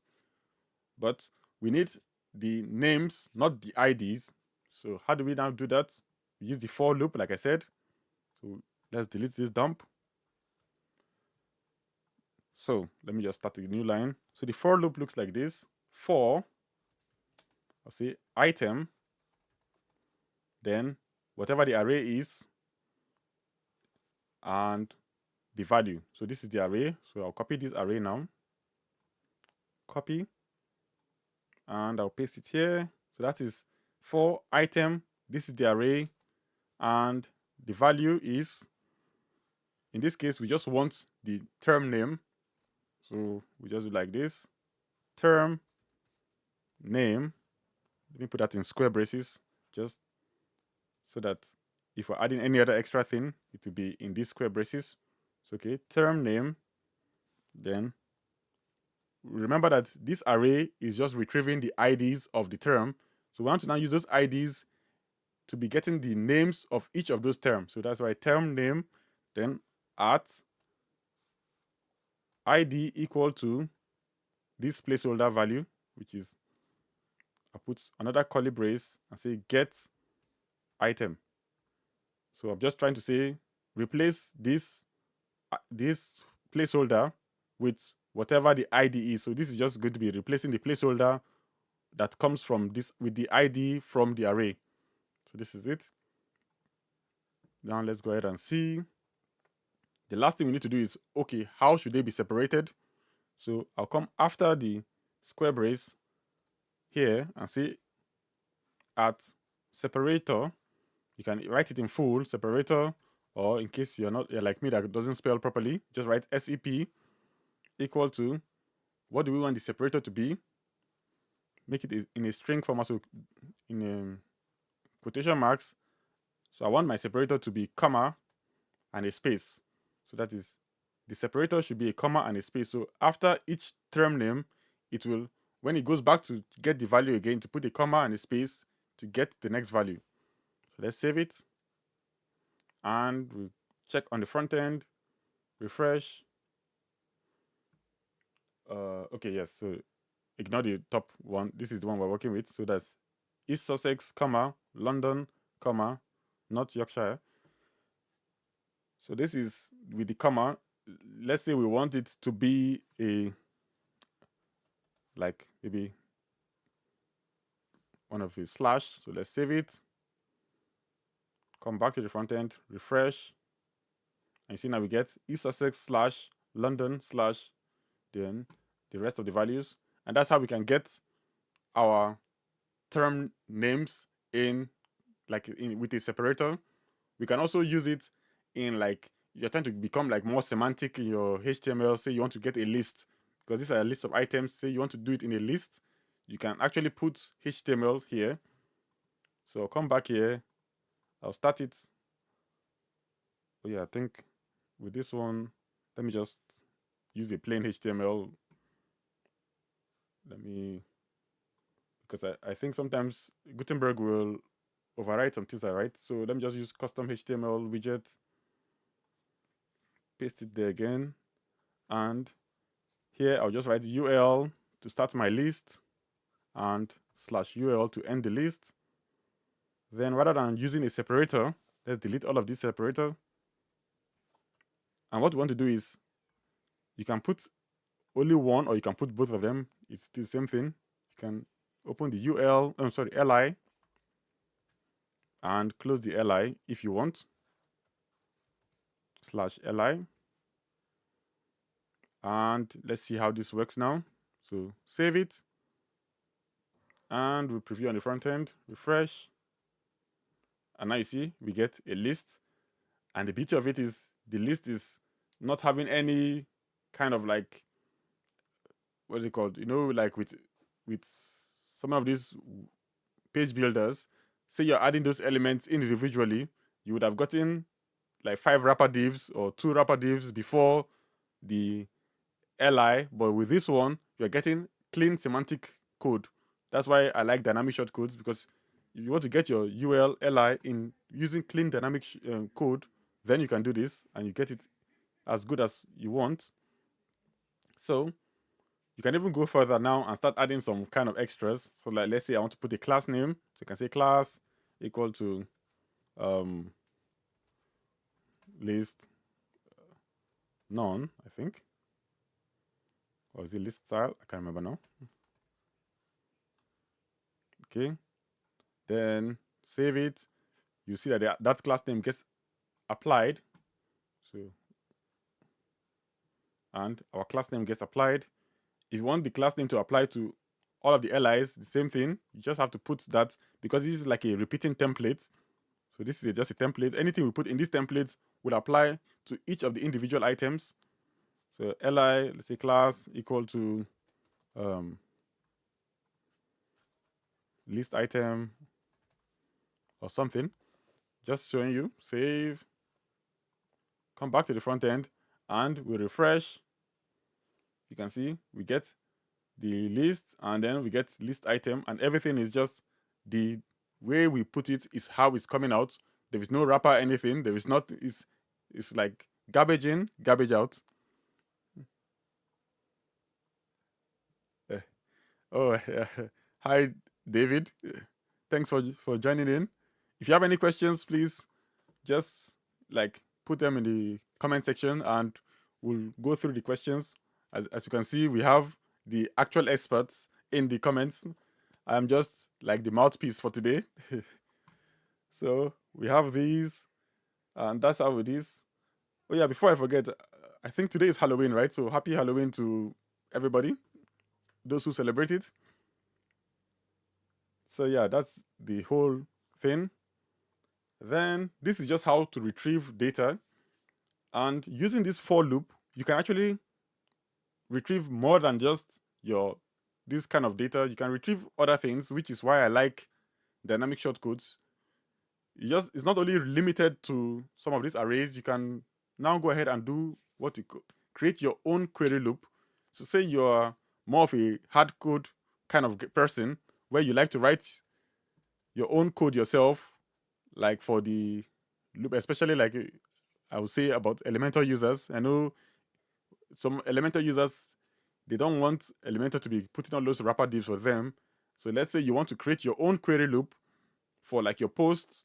but we need the names, not the IDs. So how do we now do that? We use the for loop, like I said. So let's delete this dump. So let me just start a new line. So the for loop looks like this. For, I'll say item, then whatever the array is, and the value. So this is the array. So I'll copy this array now. Copy. And I'll paste it here. So that is for item. This is the array. And the value is, in this case, we just want the term name. So we just do like this. Term name. Let me put that in square braces, just so that if we're adding any other extra thing, it will be in these square braces. So okay, term name. Then remember that this array is just retrieving the IDs of the term. So we want to now use those IDs to be getting the names of each of those terms. So that's why term name, then at ID equal to this placeholder value, which is, I put another curly brace and say get item. So I'm just trying to say replace this placeholder with whatever the ID is. So this is just going to be replacing the placeholder that comes from this with the ID from the array. So this is it. Now let's go ahead and see. The last thing we need to do is, okay, how should they be separated? So I'll come after the square brace here and say at separator. You can write it in full, separator, or in case you're like me that doesn't spell properly, just write SEP equal to, what do we want the separator to be? Make it in a string format, so in quotation marks. So I want my separator to be comma and a space. So that is, the separator should be a comma and a space. So after each term name, it will, when it goes back to get the value again, to put a comma and a space to get the next value. So let's save it. And we check on the front end, refresh. Okay, yes, so ignore the top one. This is the one we're working with. So that's East Sussex, comma, London, comma, North Yorkshire. So this is with the comma. Let's say we want it to be a, like maybe one of a slash. So let's save it. Come back to the front end, refresh. And you see now we get East Sussex slash London slash then the rest of the values. And that's how we can get our term names in with a separator. We can also use it in like you're trying to become like more semantic in your HTML. Say you want to get a list, because these are a list of items. Say you want to do it in a list, you can actually put HTML here. So I'll come back here, I'll start it. Oh yeah, I think with this one, let me just use a plain HTML. Let me, because I think sometimes Gutenberg will overwrite some things I write. So let me just use custom HTML widget, paste it there again. And here I'll just write UL to start my list and /UL to end the list. Then rather than using a separator, let's delete all of these separators. And what we want to do is you can put only one or you can put both of them. It's the same thing. You can open the li and close the li if you want, /li. And let's see how this works now. So save it. And we preview on the front end, refresh. And now you see we get a list. And the beauty of it is the list is not having any kind of like, what is it called? You know, like with some of these page builders, say you're adding those elements individually, you would have gotten like 5 wrapper divs or 2 wrapper divs before the li, but with this one, you're getting clean semantic code. That's why I like dynamic shortcodes, because if you want to get your ul li in using clean dynamic code, then you can do this and you get it as good as you want. So you can even go further now and start adding some kind of extras. So like, let's say I want to put a class name. So you can say class equal to list none, I think. Or is it list style? I can't remember now. Okay. Then save it. You see that that class name gets applied. So, and our class name gets applied. If you want the class name to apply to all of the LIs, the same thing. You just have to put that, because this is like a repeating template. So this is just a template. Anything we put in this template will apply to each of the individual items. So li, let's say class equal to list item or something. Just showing you. Save. Come back to the front end and we refresh. You can see we get the list and then we get list item, and everything is just the way we put it is how it's coming out. There is no wrapper, anything. There is not, it's like garbage in, garbage out. Oh, hi, David. Thanks for joining in. If you have any questions, please just like put them in the comment section and we'll go through the questions. As you can see, we have the actual experts in the comments. I'm just like the mouthpiece for today. So we have these, and that's how it is. Oh yeah, before I forget, I think today is Halloween, right? So happy Halloween to everybody, those who celebrate it. So yeah, that's the whole thing. Then this is just how to retrieve data. And using this for loop, you can actually retrieve more than just this kind of data. You can retrieve other things, which is why I like dynamic shortcodes. It's not only limited to some of these arrays. You can now go ahead and do what you create your own query loop. So say you're more of a hard code kind of person where you like to write your own code yourself, like for the loop, especially like I would say about Elementor users. I know some Elementor users, they don't want Elementor to be putting all those wrapper divs for them. So let's say you want to create your own query loop for like your posts,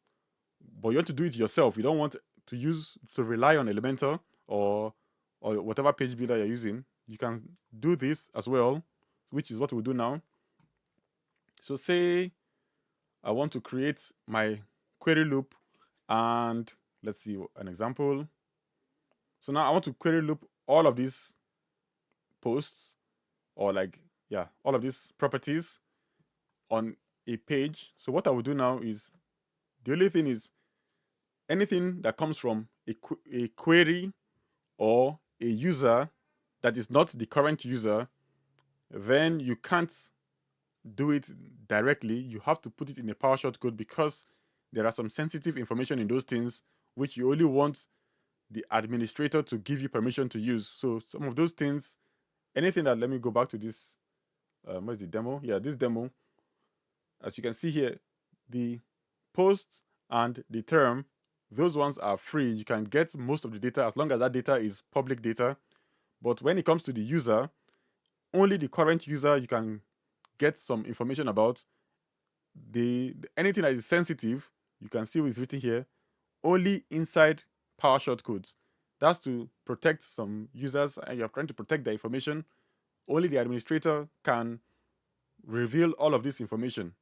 but you want to do it yourself. You don't want to rely on Elementor or whatever page builder you're using. You can do this as well, which is what we'll do now. So say I want to create my query loop, and let's see an example. So now I want to query loop all of these posts, or like, yeah, all of these properties on a page. So what I will do now is, the only thing is anything that comes from a query or a user that is not the current user, then you can't do it directly. You have to put it in a PowerShell code because there are some sensitive information in those things which you only want the administrator to give you permission to use. So some of those things, anything that, let me go back to this, what's the demo? Yeah, this demo. As you can see here, the post and the term, those ones are free. You can get most of the data as long as that data is public data. But when it comes to the user, only the current user you can get some information about. Anything that is sensitive, you can see what's written here, only inside PowerShell codes. That's to protect some users, and you're trying to protect their information. Only the administrator can reveal all of this information.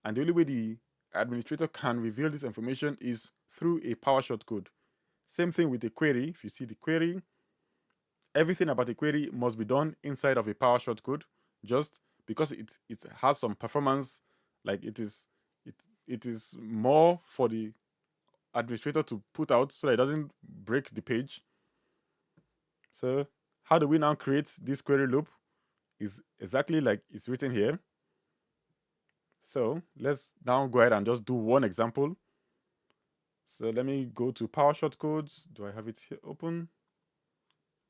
And the only way the administrator can reveal this information is through a PowerShell code. Same thing with a query. If you see the query, everything about a query must be done inside of a PowerShell code, just because it has some performance, like it is more for the administrator to put out so that it doesn't break the page. So how do we now create this query loop? Is exactly like it's written here. So let's now go ahead and just do one example. So let me go to PowerShell codes. Do I have it here open?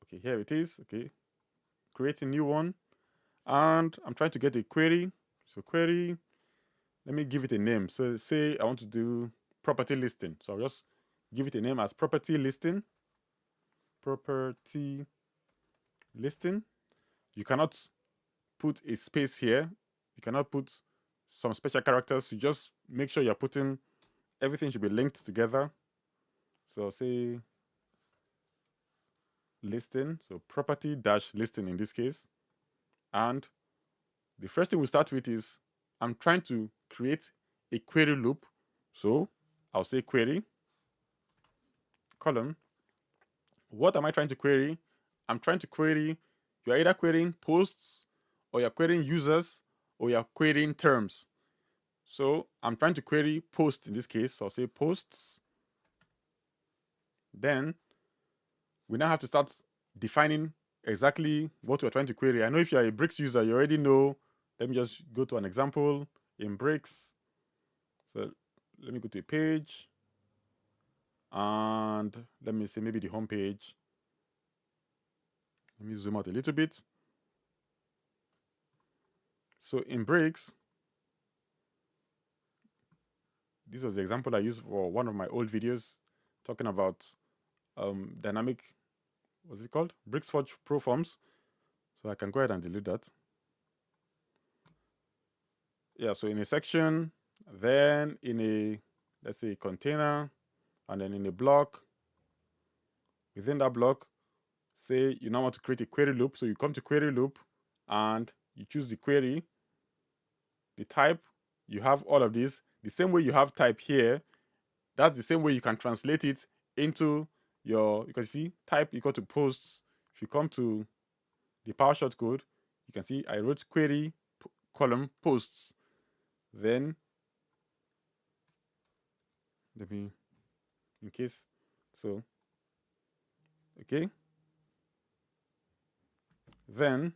Okay, here it is. Okay, create a new one. And I'm trying to get a query. So query, let me give it a name. So say I want to do property listing. So I'll just give it a name as property listing. Property listing. You cannot put a space here. You cannot put some special characters. You just make sure you're putting, everything should be linked together. So I'll say listing. So property dash listing in this case. And the first thing we start with is I'm trying to create a query loop. So I'll say query, column. What am I trying to query? I'm trying to query, you're either querying posts, or you're querying users, or you're querying terms. So I'm trying to query post in this case. So I'll say posts. Then we now have to start defining exactly what we're trying to query. I know if you're a Bricks user, you already know. Let me just go to an example in Bricks. So let me go to a page. And let me say maybe the home page. Let me zoom out a little bit. So in Bricks, this was the example I used for one of my old videos talking about dynamic, what's it called? BricsForge Pro Forms. So I can go ahead and delete that. Yeah, so in a section, then in a, let's say, container, and then in a block. Within that block, say you now want to create a query loop. So you come to query loop and you choose the query, the type, you have all of these. The same way you have type here, that's the same way you can translate it into your, you can see type equal to posts. If you come to the PowerShell code, you can see I wrote query column posts. Then let me, in case, so, okay. Then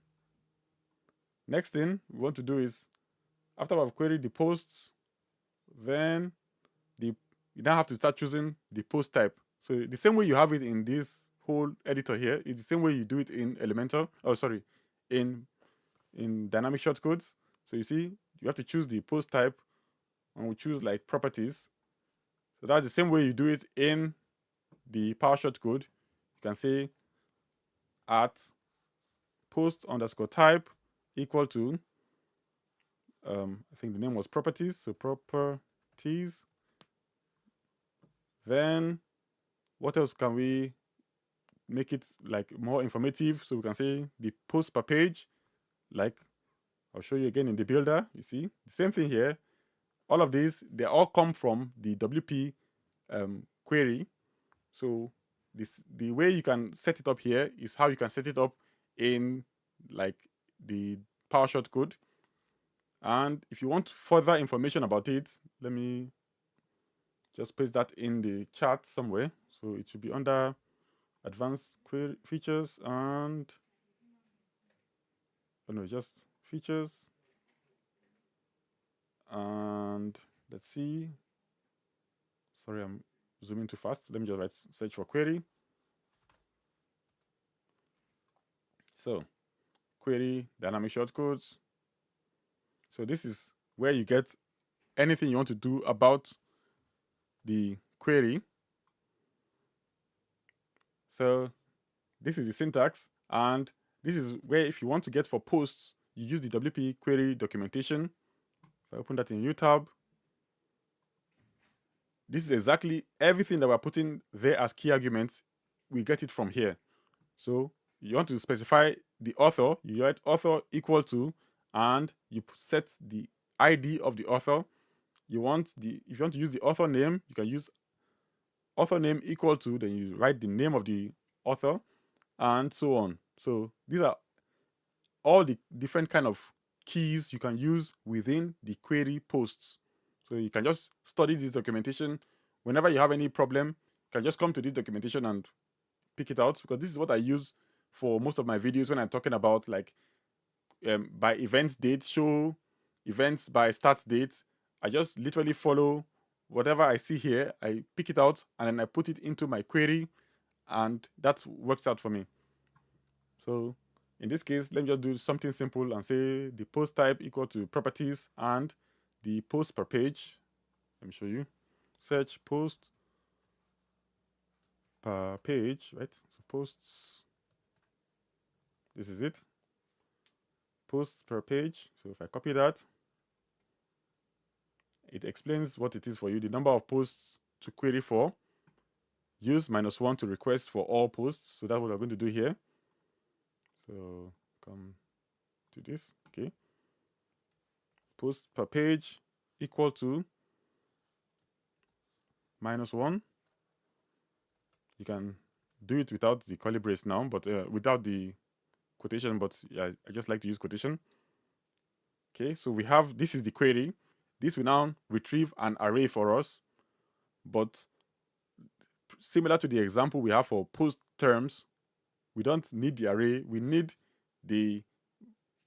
next thing we want to do is, after I've queried the posts, then you now have to start choosing the post type. So the same way you have it in this whole editor here is the same way you do it in Elementor. Oh, sorry, in Dynamic Shortcodes. So you see, you have to choose the post type, and we choose like properties. So that's the same way you do it in the PowerShell code. You can say at post underscore type equal to, I think the name was properties. So properties. Then what else can we make it like more informative? So we can say the post per page, like I'll show you again in the builder. You see the same thing here. All of these, they all come from the WP query. So the way you can set it up here is how you can set it up in like the PowerShell code. And if you want further information about it, let me just paste that in the chart somewhere. So it should be under advanced query features and just features. And let's see. Sorry, I'm zooming too fast. Let me just write search for query. So query dynamic shortcodes. So this is where you get anything you want to do about the query. So this is the syntax, and this is where if you want to get for posts, you use the WP query documentation. If I open that in new tab, this is exactly everything that we're putting there as key arguments. We get it from here. So you want to specify the author, you write author equal to, and you set the ID of the author. If you want to use the author name, you can use author name equal to, then you write the name of the author, and so on. So these are all the different kind of keys you can use within the query posts. So you can just study this documentation. Whenever you have any problem, you can just come to this documentation and pick it out, because this is what I use for most of my videos when I'm talking about like by events date, show events by start date. I just literally follow whatever I see here, I pick it out, and then I put it into my query, and that works out for me. So in this case, let me just do something simple and say the post type equal to properties and the post per page. Let me show you. Search post per page, right? So posts, this is it. Posts per page. So if I copy that, it explains what it is for you. The number of posts to query for. Use -1 to request for all posts. So that's what we're going to do here. So come to this, okay. Post per page equal to -1. You can do it without the curly brace now, but without the quotation, but yeah, I just like to use quotation. Okay, so we have, this is the query. This will now retrieve an array for us, but similar to the example we have for post terms, we don't need the array, we need the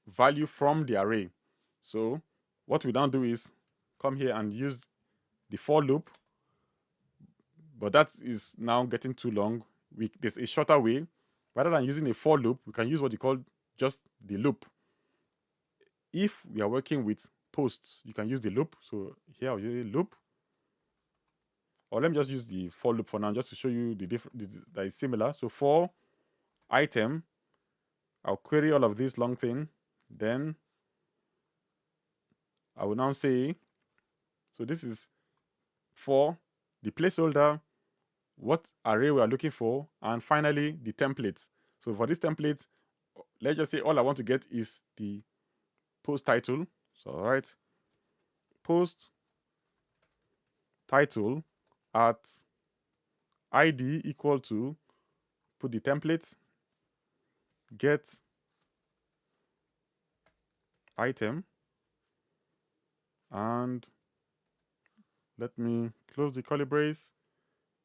value from the array. So what we now do is come here and use the for loop, but that is now getting too long. There's a shorter way. Rather than using a for loop, we can use what you call just the loop. If we are working with posts, you can use the loop. So here I'll use a loop. Or let me just use the for loop for now, just to show you the difference that is similar. So for item, I'll query all of this long thing. Then I will now say, so this is for the placeholder, what array we are looking for, and finally the template. So for this template, let's just say all I want to get is the post title. So all right, post title at id equal to, put the template, get item, and let me close the curly brace.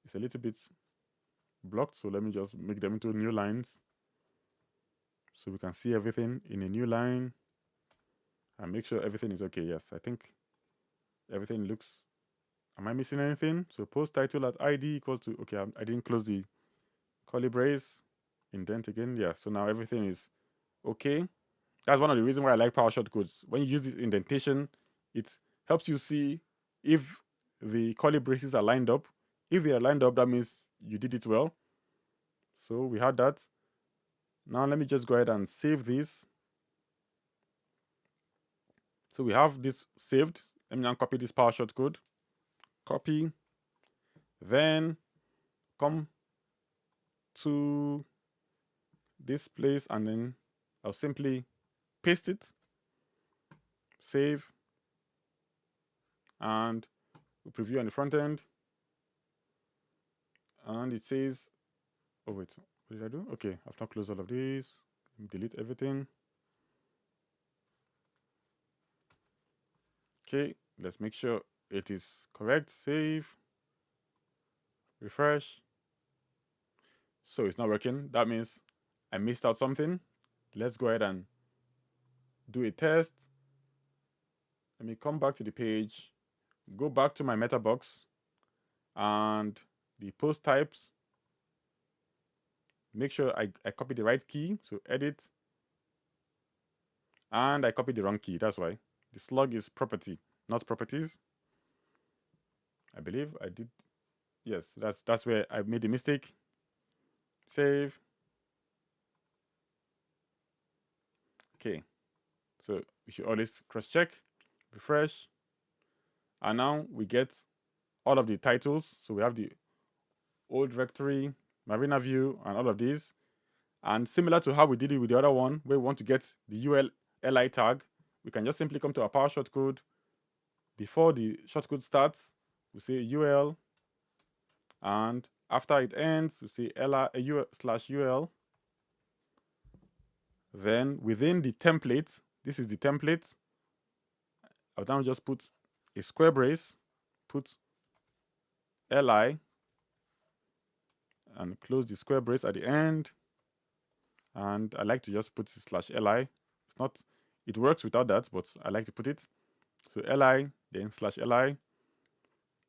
It's a little bit blocked, so let me just make them into new lines so we can see everything in a new line and make sure everything is okay. Yes, I think everything looks, am I missing anything? So post title at id equal to, okay, I didn't close the curly brace, indent again. Yeah, so now everything is okay. That's one of the reasons why I like Power Shortcodes. When you use this indentation, it helps you see if the curly braces are lined up. If they are lined up, that means you did it well. So we had that. Now let me just go ahead and save this. So we have this saved. Let me now copy this Power Shortcode. Copy. Then come to this place and then I'll simply paste it. Save. And we'll preview on the front end. And it says, oh wait, what did I do? Okay, I've not closed all of these. Delete everything. Okay, let's make sure it is correct. Save. refresh. So it's not working. That means I missed out something. Let's go ahead and do a test. Let me come back to the page, go back to my meta box and the post types. Make sure I copy the right key. So edit. And I copied the wrong key. That's why. The slug is property, not properties. I believe I did. Yes, that's where I made the mistake. Save. Okay. So we should always cross-check, refresh. And now we get all of the titles. So we have the old directory, Marina view, and all of these. And similar to how we did it with the other one, where we want to get the UL li tag, we can just simply come to our power shortcode. Before the shortcode starts, we say UL, and after it ends, we say li/ul. Then within the template, this is the template. I'll now just put a square brace, put li, and close the square brace at the end. And I like to just put /li. It's not, it works without that, but I like to put it. So li, then /li.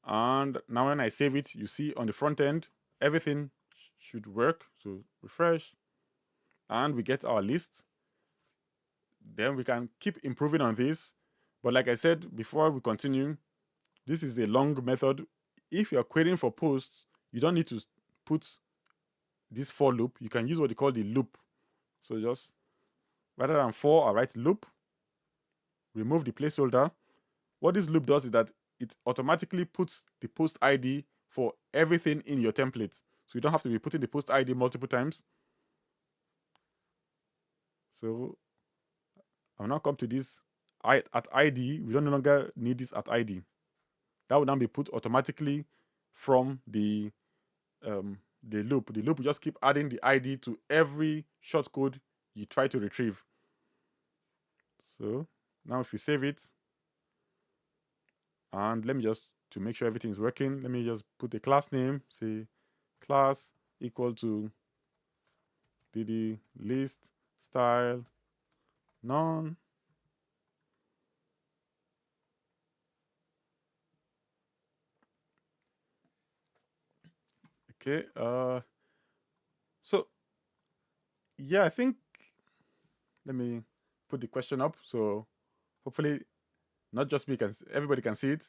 And now when I save it, you see on the front end, everything should work. So refresh, and we get our list. Then we can keep improving on this. But like I said, before we continue, this is a long method. If you're querying for posts, you don't need to put this for loop. You can use what they call the loop. So just rather than for, I write loop, remove the placeholder. What this loop does is that it automatically puts the post ID for everything in your template. So you don't have to be putting the post ID multiple times. So I'll now come to this at ID. We don't no longer need this at ID. That will now be put automatically from the loop. The loop will just keep adding the ID to every shortcode you try to retrieve. So now if you save it, and let me just, to make sure everything is working, let me just put a class name, say class equal to dd list style none. Okay, so yeah, I think, let me put the question up so hopefully not just me, everybody can see it.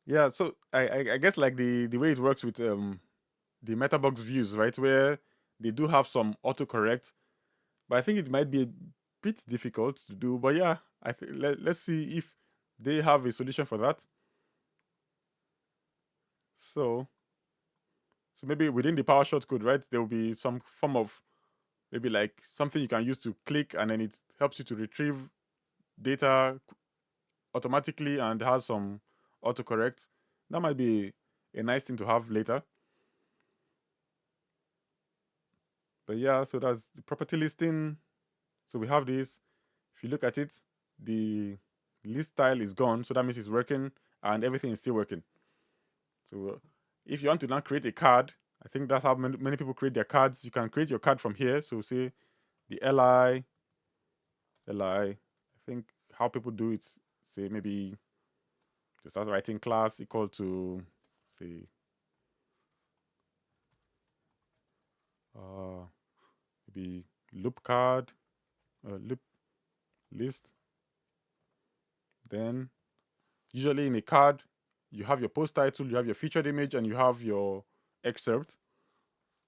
Yeah, so I guess like the way it works with the metabox views, right, where they do have some autocorrect, but I think it might be a bit difficult to do. But yeah, I think let's see if they have a solution for that. So maybe within the power shortcode, right, there will be some form of maybe like something you can use to click, and then it helps you to retrieve data automatically and has some autocorrect. That might be a nice thing to have later. But yeah, so that's the property listing. So we have this. If you look at it, the list style is gone, so that means it's working and everything is still working. So if you want to now create a card, I think that's how many people create their cards. You can create your card from here. So say the li, I think how people do it, say maybe just start writing class equal to, say, maybe loop card, loop list. Then usually in a card, you have your post title, you have your featured image, and you have your excerpt.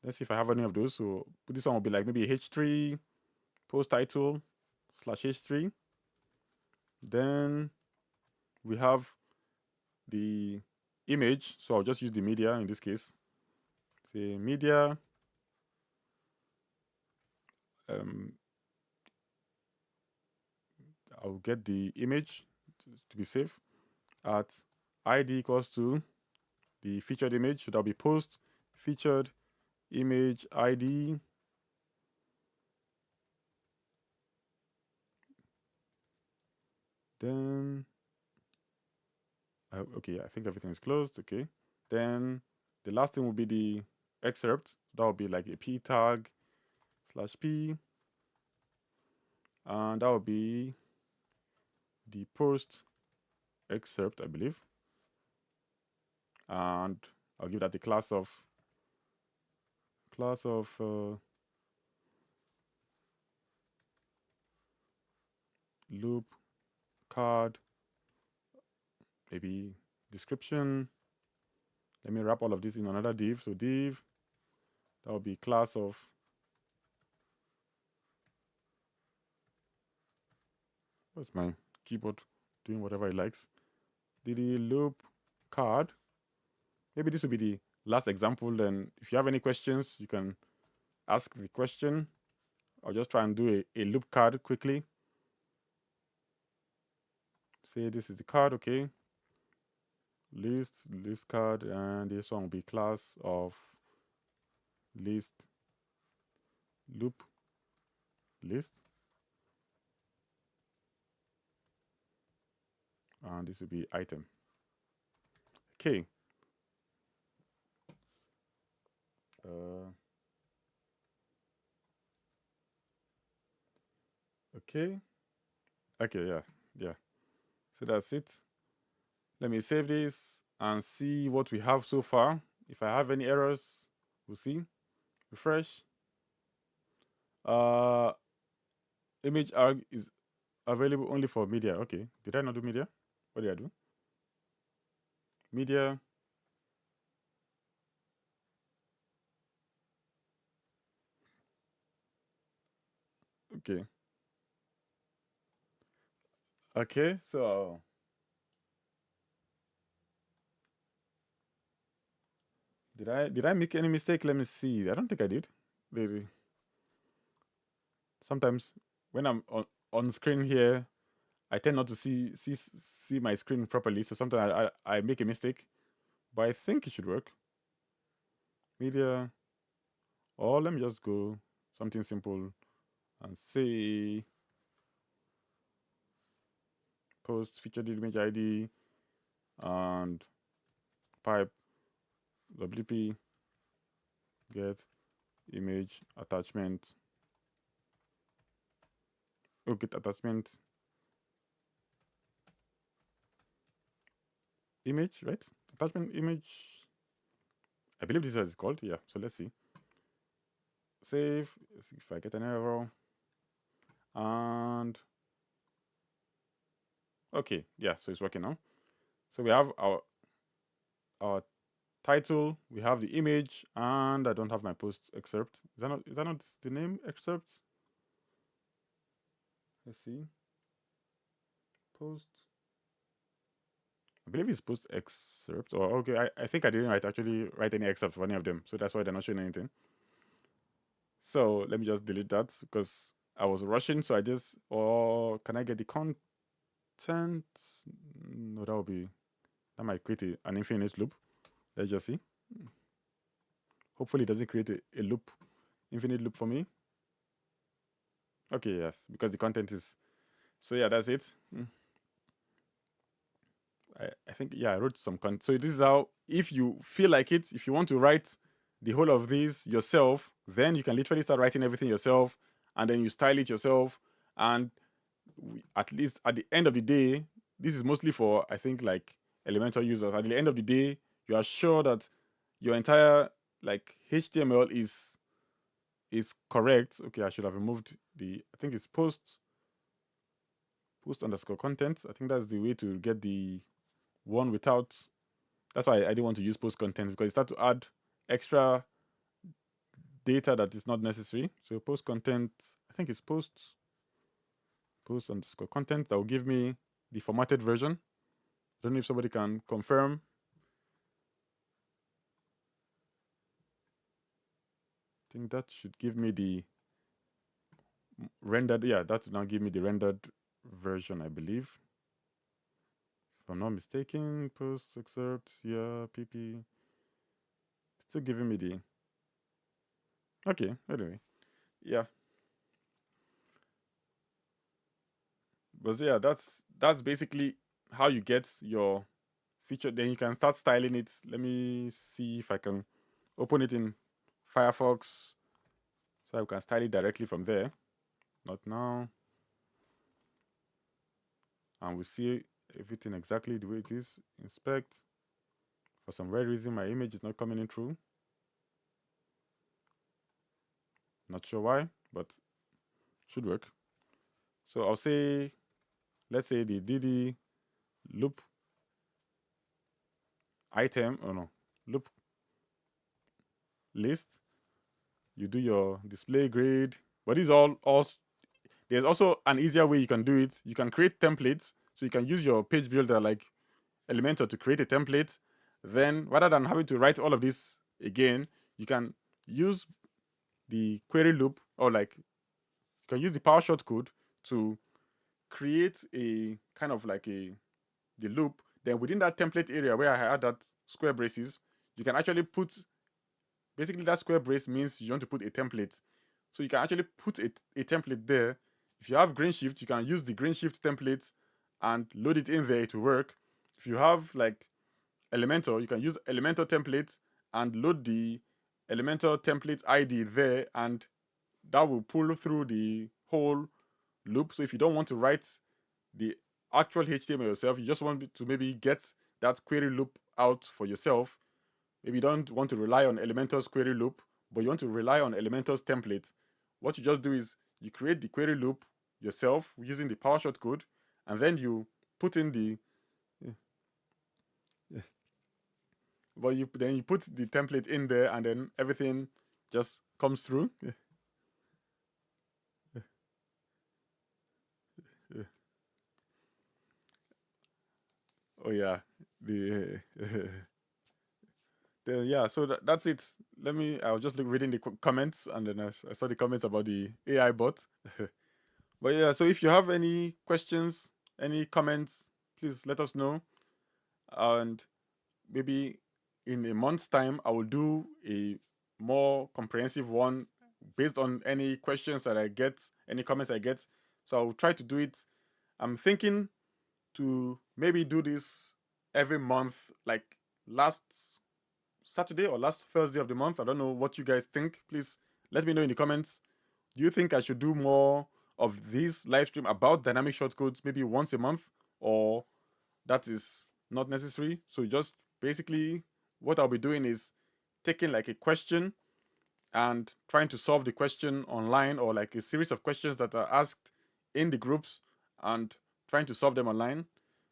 Let's see if I have any of those. So this one will be like maybe h3 post title /h3. Then we have the image. So I'll just use the media in this case. Say media. I'll get the image to be safe at id equals to the featured image. So that'll be post featured image id. Then, okay, I think everything is closed. Okay. Then the last thing will be the excerpt. That will be like a p tag /p, and that will be the post excerpt, I believe. And I'll give that the class of loop card, maybe description. Let me wrap all of this in another div. So div, that will be class of what's my keyboard doing whatever it likes. The loop card. Maybe this will be the last example. Then if you have any questions, you can ask the question. I'll just try and do a loop card quickly. Say this is the card, okay. List card, and this one will be class of list loop list. And this will be item. Okay. Okay. Okay, yeah. So that's it. Let me save this and see what we have so far. If I have any errors, we'll see. Refresh. Image arg is available only for media. Okay. Did I not do media? What did I do? Media. Okay. Okay, so did I make any mistake? Let me see. I don't think I did. Maybe. Sometimes when I'm on screen here, I tend not to see my screen properly. So sometimes I make a mistake, but I think it should work. Media, or let me just go something simple and say post featured image ID and pipe WP get image attachment. Oh, get attachment image, right? Attachment image. I believe this is called. Yeah. So let's see. Save. Let's see if I get an error. And okay, yeah. So it's working now. So we have our title. We have the image, and I don't have my post excerpt. Is that not the name excerpt? Let's see. Post. I believe it's post excerpt. Or okay, I think I didn't actually write any excerpt for any of them, so that's why they're not showing anything. So let me just delete that because I was rushing. So I just, or can I get the content? No, that might create an infinite loop. Let's just see. Hopefully it doesn't create a loop, infinite loop for me. Okay, yes, because the content is, so yeah, that's it. I think, yeah, I wrote some content. So this is how, if you feel like it, if you want to write the whole of this yourself, then you can literally start writing everything yourself, and then you style it yourself. And at least at the end of the day, this is mostly for, I think, like Elementor users. At the end of the day, you are sure that your entire like HTML is correct. Okay, I should have removed I think it's post underscore content. I think that's the way to get the one without. That's why I didn't want to use post content, because it starts to add extra data that is not necessary. So post content, I think it's post underscore content. That will give me the formatted version. I don't know if somebody can confirm. I think that should give me the rendered. Yeah, that will now give me the rendered version, I believe. If I'm not mistaken, post excerpt, yeah, pp. Still giving me the. Okay, anyway, yeah. But yeah, that's basically how you get your feature. Then you can start styling it. Let me see if I can open it in Firefox so I can style it directly from there. Not now. And we see everything exactly the way it is. Inspect. For some weird reason, my image is not coming in through. Not sure why, but should work. So I'll say, let's say the DD loop item, oh no, loop list. You do your display grade, but these all. There's also an easier way you can do it. You can create templates, so you can use your page builder like Elementor to create a template. Then, rather than having to write all of this again, you can use the query loop, or like you can use the PowerShot code to create a kind of like the loop. Then within that template area where I had that square braces, you can actually put, basically that square brace means you want to put a template. So you can actually put a template there. If you have green shift, you can use the green shift template and load it in there to work. If you have like Elementor, you can use Elementor template and load the Elementor template ID there, and that will pull through the whole loop. So if you don't want to write the actual HTML yourself, you just want to maybe get that query loop out for yourself. Maybe you don't want to rely on Elementor's query loop, but you want to rely on Elementor's template. What you just do is you create the query loop yourself using the PowerShot code, and then you put in the but you put the template in there, and then everything just comes through. Oh yeah, the yeah. So that's it. I was just reading the comments, and then I saw the comments about the AI bot. But yeah, so if you have any questions, any comments, please let us know. And maybe in a month's time, I will do a more comprehensive one based on any questions that I get, any comments I get. So I'll try to do it. I'm thinking to maybe do this every month, like last Saturday or last Thursday of the month. I don't know what you guys think. Please let me know in the comments. Do you think I should do more of these live stream about dynamic shortcodes maybe once a month, or that is not necessary? So just basically what I'll be doing is taking like a question and trying to solve the question online, or like a series of questions that are asked in the groups, and trying to solve them online.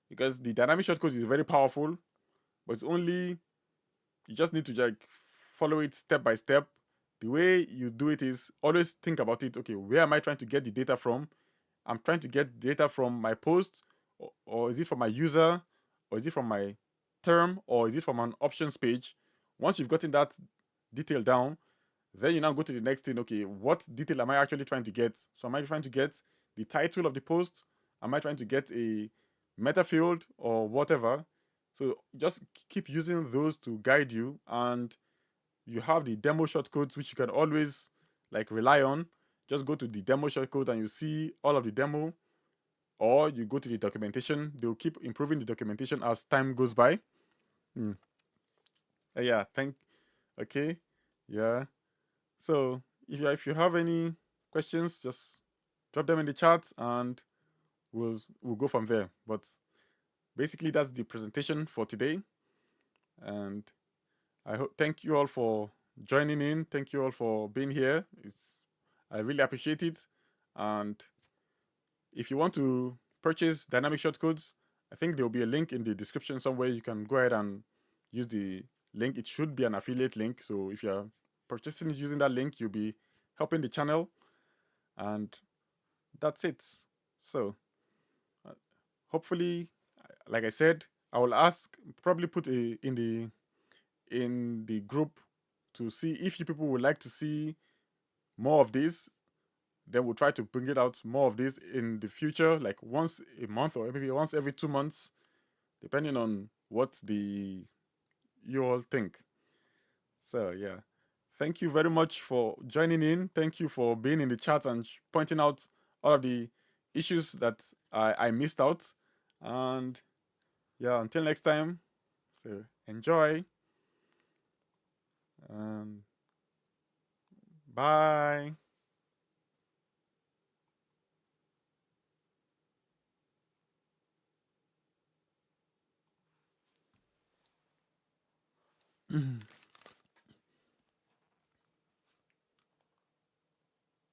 Because the dynamic shortcodes is very powerful, but it's only, you just need to like follow it step by step. The way you do it is always think about it. Okay, where am I trying to get the data from? I'm trying to get data from my post, or is it from my user, or is it from my term, or is it from an options page? Once you've gotten that detail down, then you now go to the next thing. Okay, what detail am I actually trying to get? So am I trying to get the title of the post? Am I trying to get a meta field or whatever? So just keep using those to guide you, and you have the demo shortcodes which you can always like rely on. Just go to the demo shortcode and you see all of the demo, or you go to the documentation. They'll keep improving the documentation as time goes by. Yeah, okay. Yeah. So if you have any questions, just drop them in the chat and we'll go from there. But basically that's the presentation for today. And thank you all for joining in. Thank you all for being here. I really appreciate it. And if you want to purchase dynamic shortcodes, I think there will be a link in the description somewhere. You can go ahead and use the link. It should be an affiliate link. So if you're purchasing using that link, you'll be helping the channel. And that's it. So hopefully, like I said, I will probably put in the group to see if you people would like to see more of this. Then we'll try to bring it out more of this in the future, like once a month or maybe once every 2 months, depending on what you all think. So yeah, thank you very much for joining in. Thank you for being in the chat and pointing out all of the issues that I missed out. And yeah, until next time, so enjoy and bye.